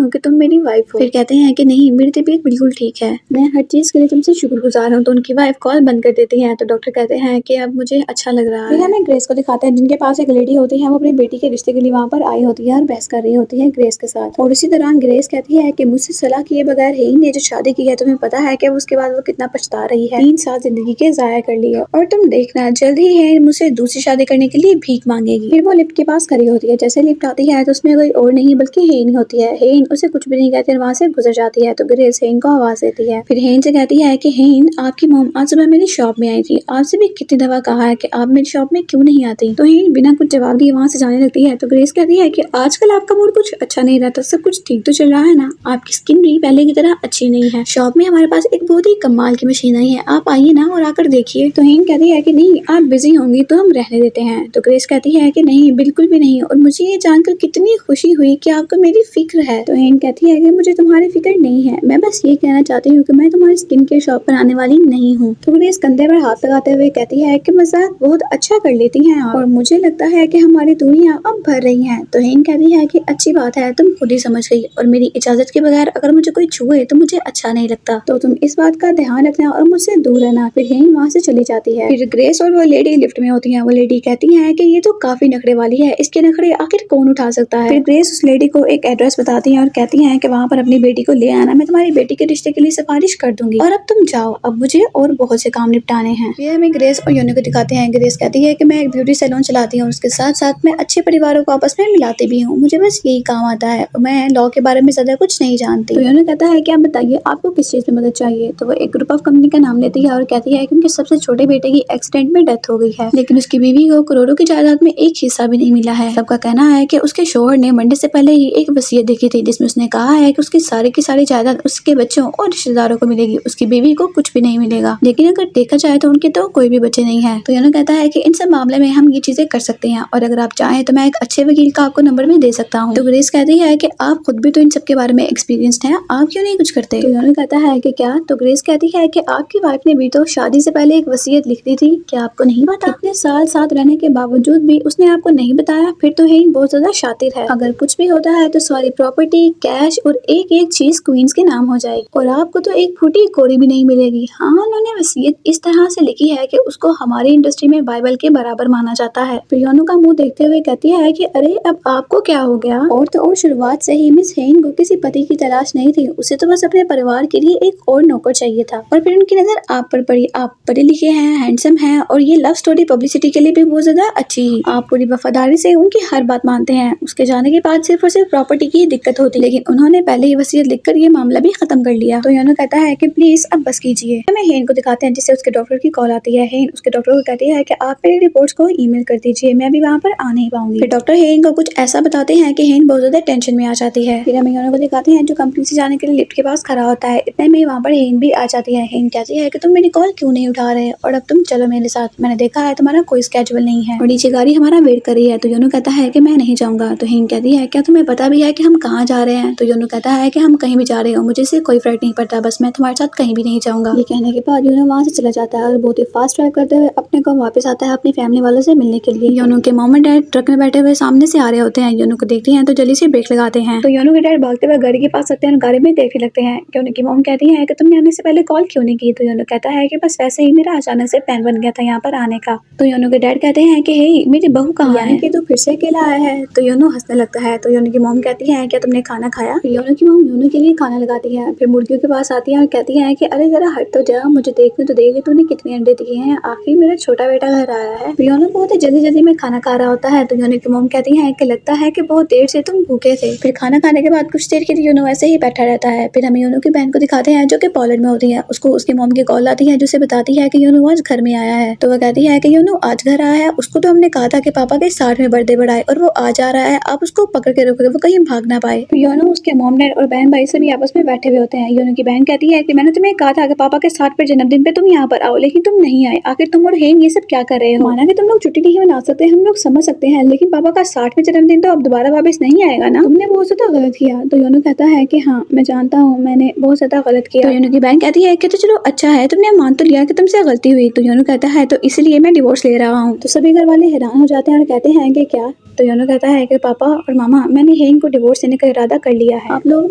Speaker 1: हूँ कि तुम मेरी वाइफ हो। फिर कहते हैं कि नहीं, मेरी तबीयत बिल्कुल ठीक है, मैं हर चीज के लिए तुमसे शुक्रगुजार हूँ। तो उनकी वाइफ कॉल बंद कर देती है। तो डॉक्टर कहते हैं कि अब मुझे अच्छा लग रहा है। फिर हमें ग्रेस को दिखाते हैं, जिनके पास एक लेडी होती है, वो अपनी बेटी के रिश्ते के लिए वहाँ पर आई होती है और बहस कर रही होती है ग्रेस के साथ। और इसी दौरान ग्रेस कहती है कि मुझसे सलाह किए बगैर ही ने जो शादी की है, तुम्हें पता है कि उसके बाद वो कितना पछता रही है, 3 साल जिंदगी के जाया कर लिए, और तुम देखना जल्द ही है मुझसे दूसरी शादी करने के लिए भीख मांगेगी। फिर वो लिफ्ट के पास खड़ी होती है। जैसे लिफ्ट आती है तो उसमें कोई और नहीं बल्कि हेन होती है। हेन उसे कुछ भी नहीं कहती, वहाँ से गुजर जाती है। तो ग्रेस हेन को आवाज देती है। फिर हेन से कहती है कि हेन, आपकी मॉम आज सुबह मेरी शॉप में आई थी, आपसे भी कितनी दफा कहा है कि आप मेरी शॉप में क्यों नहीं आती। तो हेन बिना कुछ जवाब दिए वहाँ से जाने लगती है। तो ग्रेस कहती है कि आजकल आपका मूड कुछ अच्छा नहीं रहता, सब कुछ ठीक तो चल रहा है ना, आपकी स्किन भी पहले की तरह अच्छी नहीं है, शॉप में हमारे पास एक बहुत ही कमाल की मशीन आई है, आप आइए ना और आकर देखिए। तो हेन कहती है कि नहीं, आप बिजी होंगी तो हम रहने देते हैं। तो ग्रेस कहती है कि नहीं, बिल्कुल भी नहीं, और मुझे ये जानकर कितनी खुशी हुई कि आपको मेरी फिक्र है। तो हेन कहती है कि मुझे तुम्हारी फिक्र नहीं है, मैं बस ये कहना चाहती हूँ कि मैं तुम्हारी स्किन केयर शॉप पर आने वाली नहीं हूँ। तो ग्रेस कंधे पर हाथ लगाते हुए कहती है कि मजाक बहुत अच्छा कर लेती हैं आप, और मुझे लगता है कि हमारी दूरियां अब बढ़ रही हैं। तो हेन कहती है कि अच्छी बात है, तुम खुद ही समझ गई, और मेरी इजाजत के बगैर अगर मुझे कोई छुए तो मुझे अच्छा नहीं लगता, तो तुम इस बात का ध्यान रखना और मुझसे दूर रहना। फिर हेन वहाँ से चली जाती है। फिर ग्रेस और वो लेडी लिफ्ट में होती है। वो लेडी कहती है कि ये तो काफी नखरे वाली है, इसके नखरे आखिर कौन उठा सकता है। फिर ग्रेस उस लेडी को एक एड्रेस बताती है और कहती है कि वहाँ पर अपनी बेटी को ले आना, मैं तुम्हारी बेटी के रिश्ते के लिए सिफारिश कर दूंगी, और अब तुम जाओ, अब मुझे और बहुत से काम निपटाने हैं। फिर हमें ग्रेस और योनो को दिखाते हैं। ग्रेस कहती है कि मैं एक ब्यूटी सैलून चलाती हूँ, उसके साथ साथ मैं अच्छे परिवारों को आपस में मिलाती भी हूँ, मुझे बस यही काम आता है, मैं लॉ के बारे में ज्यादा कुछ नहीं जानती। तो योनो कहता है कि आप बताइए आपको किस चीज में मदद चाहिए। तो वो एक ग्रुप ऑफ कंपनी का नाम लेती है और कहती है कि उनके सबसे छोटे बेटे की एक्सीडेंट में डेथ हो गई है, लेकिन उसकी बीवी को करोड़ों की जायदाद में एक हिस्सा भी नहीं मिला है। सबका कहना है कि उसके शोहर ने मरने से पहले ही एक वसीयत लिखी थी, जिसमें उसने कहा है कि उसकी सारी की सारी जायदाद उसके बच्चों और रिश्तेदारों को मिलेगी, उसकी बीवी को कुछ भी नहीं मिलेगा। लेकिन अगर देखा जाए तो उनके तो कोई भी बच्चे नहीं है। तो योनो कहता है कि इन सब मामले में हम ये चीजें कर सकते हैं, और अगर आप चाहें तो मैं एक अच्छे वकील का आपको नंबर भी दे सकता हूँ। तो ग्रेस कहती है कि आप खुद भी तो इन सब के बारे में एक्सपीरियंस्ड हैं, आप क्यों नहीं कुछ करते। तो योनो कहता है कि क्या। तो ग्रेस कहती है कि आपकी वाइफ ने भी तो शादी से पहले एक वसीयत लिख दी थी, क्या आपको नहीं पता। इतने साल साथ रहने के बावजूद भी उसने आपको नहीं बताया, फिर तो हेन बहुत ज्यादा शातिर है, अगर कुछ भी होता है तो सारी प्रॉपर्टी, कैश और एक एक चीज क्वींस के नाम हो जाएगी, और आपको तो एक फूटी कोरी भी नहीं मिलेगी। हाँ, उन्होंने वसीयत इस तरह से लिखी है कि उसको हमारी इंडस्ट्री में बाइबल के बराबर माना जाता है। फिर योनो का मुंह देखते हुए कहती है कि अरे अब आपको क्या हो गया। और तो और शुरुआत से ही मिस हेन को किसी पति की तलाश नहीं थी, उसे तो बस अपने परिवार के लिए एक और नौकर चाहिए था, और फिर उनकी नजर आप पर पड़ी। आप पढ़े लिखे हैं, हैंडसम हैं, और ये लव स्टोरी पब्लिसिटी के लिए भी बहुत ज्यादा अच्छी है। आप पूरी वफादारी से उनकी हर बात मानते हैं। उसके जाने के बाद सिर्फ और सिर्फ प्रॉपर्टी की दिक्कत होती, लेकिन उन्होंने पहले ही वसीयत लिखकर ये मामला भी खत्म कर लिया। तो योनो कहता है कि प्लीज अब बस कीजिए। हमें हेन को दिखाते हैं, जिससे उसके डॉक्टर की कॉल आती है। हेन उसके डॉक्टर को कहती है कि आप मेरी रिपोर्ट्स को ईमेल कर दीजिए, मैं भी वहाँ पर आ नहीं पाऊंगी। फिर डॉक्टर हेन को कुछ ऐसा बताते हैं कि हेन बहुत ज्यादा टेंशन में आ जाती है। फिर हमें योनो को दिखाते हैं जो कंपनी से जाने के लिए लिफ्ट के पास खड़ा होता है। इतने में वहाँ पर हेन भी आ जाती है। हेन कहती है कि तुम मेरी कॉल क्यों नहीं उठा रहे, और अब तुम चलो मेरे साथ, मैंने देखा है तुम्हारा कोई स्केड्यूल नहीं है, और नीचे गाड़ी हमारा वेट कर रही है। तो योनो कहता है कि मैं नहीं जाऊंगा। तो हेन कहती है क्या तुम्हें पता भी है कि हम कहाँ जा रहे हैं। तो योनो कहता है कि हम कहीं भी जा रहे हो, मुझे इससे कोई फर्क नहीं पड़ता, बस मैं तुम्हारे साथ कहीं भी नहीं जाऊंगा। ये कहने के बाद योनो वहाँ से चला जाता है और बहुत ही फास्ट ड्राइव करते हुए अपने को वापस आता है अपनी फैमिली वालों से मिलने के लिए। योनो के मॉम एंड डैड ट्रक में बैठे हुए सामने से आ रहे होते हैं। योनो को देखते हैं तो जल्दी से ब्रेक लगाते हैं। तो योनो के डैड भागते हुए गाड़ी के पास आते हैं और गाड़ी में देखने लगते हैं। योनो की मॉम कहती है कि तुमने आने से पहले कॉल क्यों नहीं की। तो योनो कहता है कि बस वैसे ही मेरा अचानक से प्लान बन गया था यहाँ पर आने का। तो योनो के डैड कहते हैं कि हे मेरी बहू कहाँ है, कि तू फिर से अकेला आया है। तो योनो हंसने लगता है। तो योनो की मॉम कहती है क्या तुमने खाना खाया। फिर योनो की मॉम योनो के लिए खाना लगाती है। फिर मुर्गियों के पास आती है और कहती है कि अरे जरा हट तो जा, मुझे देखने तो देगी तूने कितने अंडे दिए हैं, आखिर मेरा छोटा बेटा घर आया है। फिर योनो बहुत ही जल्दी जल्दी में खाना खा रहा होता है। तो योनो की मॉम कहती है कि लगता है कि बहुत देर से तुम भूखे थे। फिर खाना खाने के बाद कुछ देर के लिए योनो ऐसे ही बैठा रहता है। फिर हम योनो की बहन को दिखाते हैं जो कि पोलैंड में होती है। उसको उसकी मॉम की कॉल आती है जो उसे बताती है कि योनो आज घर में आया है। तो वह कहती है कि योनो आज घर आया है, उसको तो हमने कहा था कि पापा के 60वें बर्थडे बढ़ाए और वो आ जा रहा है, आप उसको पकड़ के रखोगे, वो कहीं भाग ना पाए। फिर योनो उसके मॉम डैड और बहन भाई सभी आपस में बैठे हुए होते हैं। योनो की बहन कहती है कि मैंने तुम्हें कहा था कि पापा के 60वें जन्मदिन पे तुम यहाँ पर आओ, लेकिन तुम नहीं आए। आखिर तुम और हेन ये सब क्या कर रहे हो? माना कि तुम लोग छुट्टी नहीं मना सकते, हम लोग समझ सकते हैं, लेकिन पापा का 60वें जन्मदिन तो अब दोबारा वापस नहीं आएगा ना। तुमने बहुत ज्यादा गलत किया। तो योनो कहता है कि हाँ मैं जानता हूँ मैंने बहुत ज्यादा गलत किया। तो योनो की बहन कहती है कि तो चलो अच्छा है, तुमने मान तो लिया कि तुमसे गलती हुई। तो योनो कहता है तो इसलिए मैं डिवोर्स ले रहा हूँ। तो सभी घर वाले हैरान हो जाते हैं और कहते हैं कि क्या? तो योनो कहता है कि पापा और मामा, मैंने हेन को डिवोर्स देने का इरादा कर लिया है, आप लोग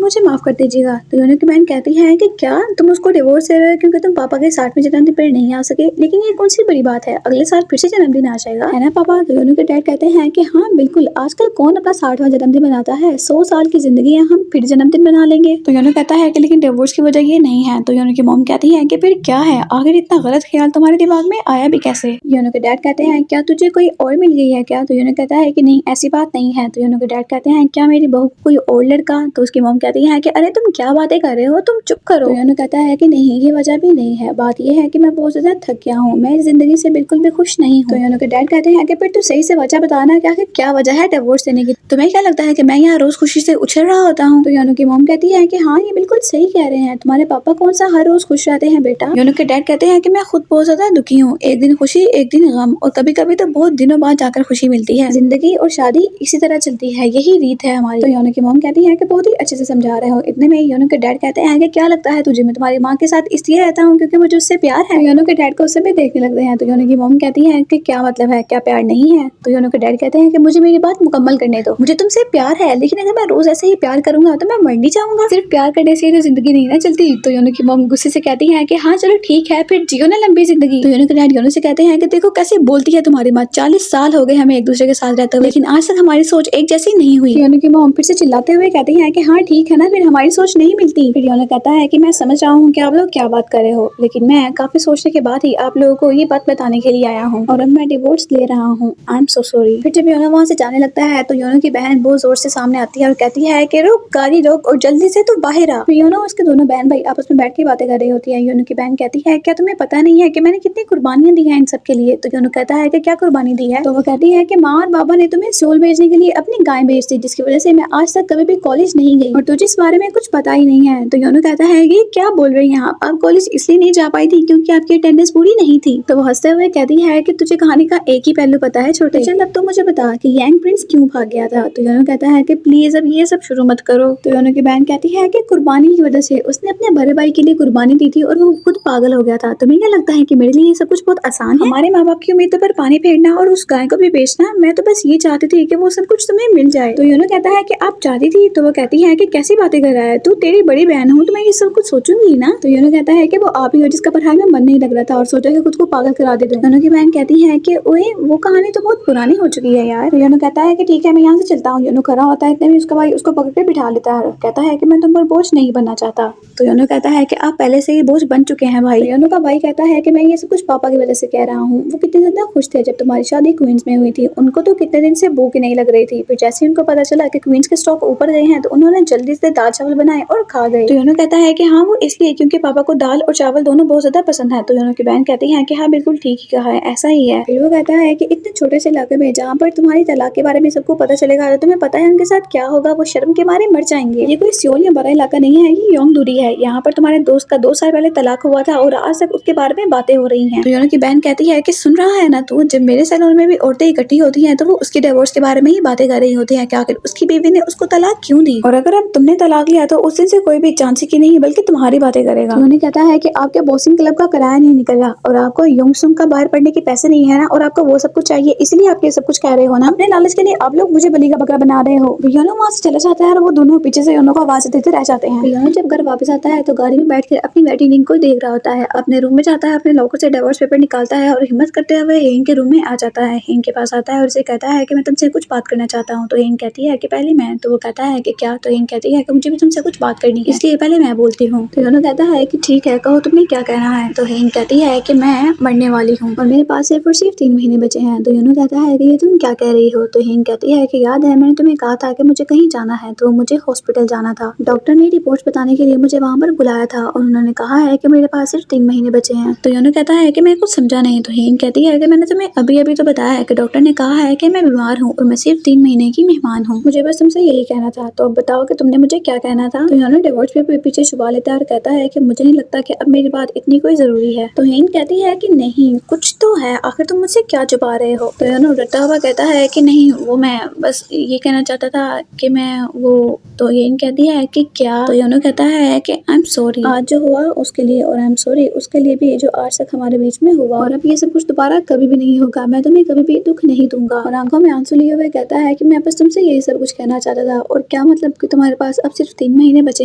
Speaker 1: मुझे माफ कर दीजिएगा। तो योनो की बहन कहती है कि क्या तुम उसको डिवोर्स दे रहे हो क्योंकि तुम पापा के 60वें जन्मदिन पर नहीं आ सके? लेकिन ये कौन सी बड़ी बात है, अगले साल फिर से जन्मदिन आ जाएगा, है ना पापा? तो योनो के डैड कहते हैं कि हाँ बिल्कुल, आजकल कौन अपना 60वां जन्मदिन मनाता है, 100 साल की जिंदगी है, हम फिर जन्मदिन मना लेंगे। तो योनो कहता है कि लेकिन डिवोर्स की वजह ये नहीं है। तो योनो की मॉम कहती है कि फिर क्या है, आखिर इतना गलत ख्याल तुम्हारे दिमाग में आया भी कैसे? योनो के डैड कहते हैं क्या तुझे कोई और मिल गई है क्या? तो योनो कहता है कि नहीं ऐसी बात नहीं है। तो योनो के डैड कहते हैं क्या मेरी बहू कोई और लड़का? तो उसकी मॉम कहती है कि अरे तुम क्या बातें कर रहे हो, तुम चुप करो। तो योनो कहता है कि नहीं ये वजह भी नहीं है, बात ये है कि मैं बहुत ज्यादा थक गया हूँ, मैं इस जिंदगी से बिल्कुल भी खुश नहीं हूँ। तो योनो के डैड कहते हैं कि फिर तू सही से वजह बताना, क्या वजह है डिवोर्स देने की? तुम्हें क्या लगता है कि मैं यहाँ रोज खुशी से उछल रहा होता हूँ? तो योनो की मॉम कहती है कि हाँ ये बिल्कुल सही कह रहे हैं, तुम्हारे पापा कौन सा हर रोज खुश रहते हैं बेटा। योनो के डैड कहते हैं कि मैं खुद बहुत ज्यादा दुखी हूँ, एक दिन खुशी एक दिन गम, और कभी कभी तो बहुत दिनों बाद जाकर खुशी मिलती है। जिंदगी और शादी इसी तरह चलती है, यही रीत है हमारी। तो योनो की मॉम कहती है कि बहुत ही अच्छे से समझा रहे हो। इतने में योनो के डैड कहते हैं कि क्या लगता है तुझे मैं तुम्हारी माँ के साथ इसलिए रहता हूँ क्योंकि मुझे उससे प्यार है? योनो के डैड को उससे भी देखने लगते हैं। तो योनो की मॉम कहती है कि क्या मतलब है, क्या प्यार नहीं है? तो योनो के डैड कहते हैं कि मुझे मेरी बात मुकम्मल करने दो, मुझे तुमसे प्यार है, लेकिन अगर मैं रोज ऐसे ही प्यार करूंगा तो मैं मर नहीं जाऊंगा, सिर्फ प्यार करने से तो जिंदगी नहीं ना चलती। तो योनो की मॉम गुस्से से कहती है कि हाँ चलो ठीक है, फिर जियो ना लंबी जिंदगी। तो योनो के डैड योनो से कहते हैं कि देखो कैसे बोलती है तुम्हारी माँ, 40 साल हो गए हमें एक दूसरे के साथ रहते हुए, लेकिन आज तक हमारी सोच एक जैसी नहीं हुई। योनो की मॉम फिर से चिल्लाते हुए कहती है कि हाँ ठीक है ना, फिर हमारी सोच नहीं मिलती। फिर योनो कहता है कि मैं समझ रहा हूँ कि आप लोग क्या बात कर रहे हो, लेकिन मैं काफी सोचने के बाद ही आप लोगों को ये बात बताने के लिए आया हूँ, और अब मैं डिवोर्स ले रहा हूँ। I am so sorry. फिर जब योनो वहाँ से जाने लगता है तो योनो की बहन बहुत जोर से सामने आती है और कहती है कि रुक, गाड़ी रोक और जल्दी से तू बाहर आ। फिर योनो उसके दोनों बहन भाई आपस में बैठ के बातें कर रही होती है। योनो की बहन कहती है क्या तुम्हें पता नहीं है कि मैंने कितनी कुर्बानियां दी हैं इन सब के लिए? तो योनो कहता है कि क्या कुर्बानी दी है? तो वो कहती है कि माँ और बाबा ने तुम्हें सोल भेजने के लिए अपनी गाय भेज दी, जिसकी वजह से मैं आज तक कभी भी कॉलेज नहीं गई और तुझे इस बारे में कुछ पता ही नहीं है। तो योनो कहता है कि क्या बोल रही हैं आप कॉलेज इसलिए नहीं जा पाई थी क्योंकि आपकी अटेंडेंस पूरी नहीं थी? तो वो हंसते हुए कहती है कि तुझे कहानी का एक ही पहलू पता है छोटे, चल अब तो मुझे बता कि यंग प्रिंस क्यों भाग गया था? तो योनो कहता है कि प्लीज अब ये सब शुरू मत करो। तो योनो की बहन कहती है कि कुर्बानी की वजह से उसने अपने बड़े भाई के लिए कुर्बानी दी थी और वो खुद पागल हो गया था। तुम्हें क्या लगता है कि मेरे लिए ये सब कुछ बहुत आसान है? हमारे माँ बाप की उम्मीदों पर पानी फेरना और उस गाय को भी बेचना, मैं तो बस ये चाहती थी कि वो सब कुछ तुम्हें मिल जाए। तो योनो कहता है कि आप चाहती थी? तो वो कहती है कि कैसी बातें कर रहा है तू, तेरी बड़ी बहन हूँ तो मैं ये सब कुछ सोचूंगी ना। तो योनो कहता है कि वो आप ही हो जिसका पढ़ाई में मन नहीं लग रहा था और सोचा कि खुद को पागल करा दे दो। योनो की बहन कहती है कि ओए वो कहानी तो बहुत पुरानी हो चुकी है यार। तो योनो कहता है कि ठीक है मैं यहाँ से चलता हूँ। योनो खड़ा होता है, इतने में उसका भाई उसको पकड़ के बिठा लेता है, कहता है कि मैं तुम पर बोझ नहीं बनना चाहता। तो योनो कहता है कि आप पहले से ही बोझ बन चुके हैं भाई। योनो का भाई कहता है कि मैं ये सब कुछ पापा की वजह से कह रहा हूँ, वो कितने ज्यादा खुश थे जब तुम्हारी शादी क्वींस में हुई थी, उनको तो कितने दिन से भूख नहीं लग रही थी, फिर जैसे उनको पता चला कि क्वींस के स्टॉक ऊपर गए हैं तो उन्होंने जल्दी से दाल चावल बनाए और खा गए। तो योनो कहता है कि हाँ वो इसलिए क्योंकि पापा को दाल और चावल दोनों बहुत ज्यादा पसंद है। तो योनो की बहन कहती है कि हाँ बिल्कुल ठीक ही कहा है, ऐसा ही है। फिर वो कहता है कि इतने छोटे से इलाके में जहाँ पर तुम्हारी तलाक के बारे में सबको पता चलेगा तो तुम्हें पता है उनके साथ क्या होगा, वो शर्म के मारे मर जाएंगे। ये कोई सियोल या बड़ा इलाका नहीं है, ये योंग दूरी है, यहाँ पर तुम्हारे दोस्त का 2 साल पहले तलाक हुआ था और आज तक उसके बारे में बातें हो रही हैं। तो योनो की बहन कहती है कि सुन रहा है ना तू, जब मेरे सैलून में भी औरतें इकट्ठी होती हैं तो वो उसके डिवोर्स के बारे में ही बातें कर रही होती हैं कि आखिर उसकी बीवी ने उसको तलाक क्यों दी, और अगर अब तुमने तलाक लिया तो उस दिन से कोई भी चांसी की नहीं बल्कि तुम्हारी बातें करेगा। तो उन्हें कहता है कि आपके बॉसिंग क्लब का किराया नहीं निकला और आपको योंगसुंग का बाहर पढ़ने के पैसे नहीं है ना, और आपको वो सब कुछ चाहिए इसलिए आप ये सब कुछ कह रहे हो ना, अपने लालच के लिए आप लोग मुझे बलि का बकरा बना रहे हो। योनो वहाँ से चला जाता है और वो दोनों पीछे से योनो को आवाज देते रह जाते हैं। योनो जब घर वापस आता है तो गाड़ी में बैठ कर अपनी वेडिंग को देख रहा होता है, अपने रूम में जाता है, अपने लॉकर से डिवोर्स पेपर निकालता है और हिम्मत करते हुए हेंग के रूम में आ जाता है। हेंग के पास आता है और उसे कहता है कि मैं तुमसे कुछ बात करना चाहता हूँ। तो हेंग कहती है कि पहले मैं। तो वो कहता है कि क्या? तो हेंग कहती है कि मुझे भी तुमसे कुछ बात करनी है इसलिए पहले मैं बोलती हूँ। तो योनो कहता है कि ठीक है कहो तुमने क्या कहना है। तो हेंग कहती है कि मैं मरने वाली हूँ और मेरे पास सिर्फ और सिर्फ 3 महीने बचे हैं। तो योनो कहता है कि ये तुम क्या कह रही हो। तो हेंग कहती है कि याद है मैंने तुम्हें कहा था कि मुझे कहीं जाना है, तो मुझे हॉस्पिटल जाना था, डॉक्टर ने रिपोर्ट बताने के लिए मुझे वहाँ पर बुलाया था और उन्होंने कहा है कि मेरे पास सिर्फ 3 महीने बचे हैं। तो योनो कहता है कि मैं कुछ समझा नहीं। तो हेंग कहती है कि मैंने तुम्हें अभी अभी तो बताया है कि डॉक्टर ने कहा है कि मैं बीमार हूँ और मैं सिर्फ 3 महीने की मेहमान हूँ, मुझे बस तुमसे यही कहना था, तो अब बताओ कि तुमने मुझे क्या कहना था। तो योनो डिवोर्स पेपर पीछे छुपा लेता है और कहता है कि मुझे नहीं लगता कि अब मेरी बात इतनी कोई जरूरी है। है। तो हेन कहती है कि नहीं, कुछ तो है, आखिर तुम मुझसे क्या छुपा रहे हो। तो योनो डरता हुआ कहता है कि नहीं, वो मैं बस ये कहना चाहता था कि मैं वो। तो हेन कहती है कि क्या। तो योनो कहता है कि आई एम सॉरी, आज जो हुआ उसके लिए, और आई एम सॉरी उसके लिए भी जो आज तक हमारे बीच में हुआ, और अब ये सब कुछ दोबारा कभी भी नहीं होगा। मैं तुम्हें कभी भी दुख नहीं दूंगा। और आंखों में आंसू लिए हुए कहता है कि मैं बस तुमसे यही सब कुछ कहना चाहता था। और क्या मतलब कि तुम्हारे पास अब सिर्फ 3 महीने बचे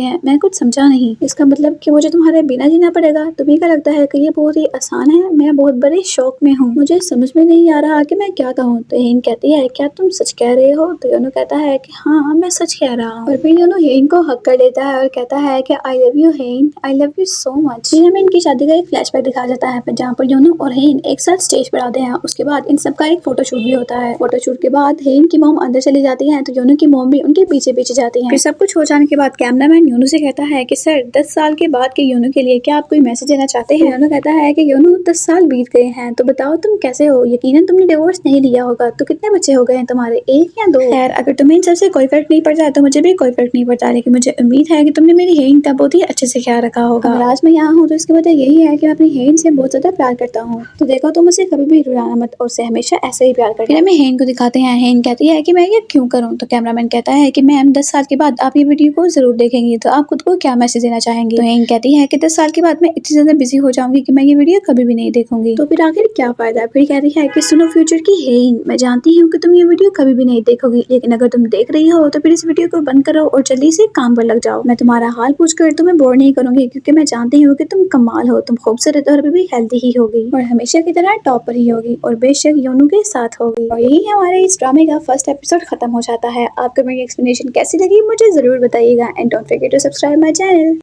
Speaker 1: हैं? मैं कुछ समझा नहीं। इसका मतलब कि मुझे तुम्हारे बिना जीना पड़ेगा? तुम्हें क्या लगता है कि ये बहुत ही आसान है? मैं बहुत बड़े शौक में हूँ, मुझे समझ में नहीं आ रहा कि मैं क्या कहूँ। तो हेन कहती है क्या तुम सच कह रहे हो? तो योनो कहता है कि हाँ, मैं सच कह रहा हूँ। और फिर योनो हेन को हक कर लेता है और कहता है कि आई लव यू हेन, I love you so much. फिर हमें इनकी शादी का एक फ्लैशबैक दिखाया जाता है जहाँ पर योनो और हेन एक साथ स्टेज पर आते हैं। उसके बाद इन सब का एक फोटोशूट भी होता है। फोटोशूट के बाद हेन की मॉम अंदर चली जाती है तो योनो की मॉम भी उनके पीछे पीछे जाती है। फिर सब कुछ हो जाने के बाद कैमरामैन योनो से कहता है कि सर, 10 साल के बाद के योनो के लिए क्या आप कोई मैसेज देना चाहते हैं? योनो कहता है कि योनो, 10 साल बीत गए हैं, तो बताओ तुम कैसे हो? यकीनन तुमने डिवोर्स नहीं लिया होगा, तो कितने बच्चे हो गए हैं तुम्हारे, 1 या 2? खैर, अगर तुम्हें इन सबसे कोई फर्क नहीं पड़ता तो मुझे भी कोई फर्क नहीं पड़ता, लेकिन मुझे उम्मीद है कि तुमने मेरी हेन का बहुत ही अच्छे से ख्याल रखा होगा। अगर आज मैं यहाँ हूँ तो इसकी वजह यही है कि मैं अपनी हेन से बहुत ज्यादा प्यार करता हूँ। तो देखो, तुम उसे कभी भी रुलाना मत और उसे हमेशा ऐसे ही प्यार करना। फिर हमें हेन को दिखाते हैं। हेन कहती है कि मैं ये क्यों करूँ? तो कैमरामैन कहता है कि मैम, 10 साल के बाद आप ये वीडियो को जरूर देखेंगी, तो आप खुद को क्या मैसेज देना चाहेंगी? तो हेन कहती है कि 10 साल के बाद मैं इतनी ज्यादा बिजी हो जाऊंगी कि मैं ये वीडियो कभी भी नहीं देखूंगी। तो फिर आखिर क्या फायदा? फिर कहती है कि सुनो फ्यूचर की हेन, मैं जानती हूँ कि तुम ये वीडियो कभी भी नहीं देखोगी, लेकिन अगर तुम देख रही हो तो फिर इस वीडियो को बंद करो और जल्दी से काम पर लग जाओ। मैं तुम्हारा हाल पूछकर तुम्हें बोर नहीं करूंगी, क्योंकि मैं जानती हूँ कि तुम कमाल हो, तुम खूबसूरत और अभी भी हेल्दी ही होगी और हमेशा की तरह टॉप पर ही होगी और बेशक योनो के साथ होगी। और यही हमारे इस ड्रामे का फर्स्ट एपिसोड खत्म हो जाता है। आपको मेरी एक्सप्लेनेशन कैसी लगी मुझे जरूर बताइएगा, and don't forget to subscribe my channel.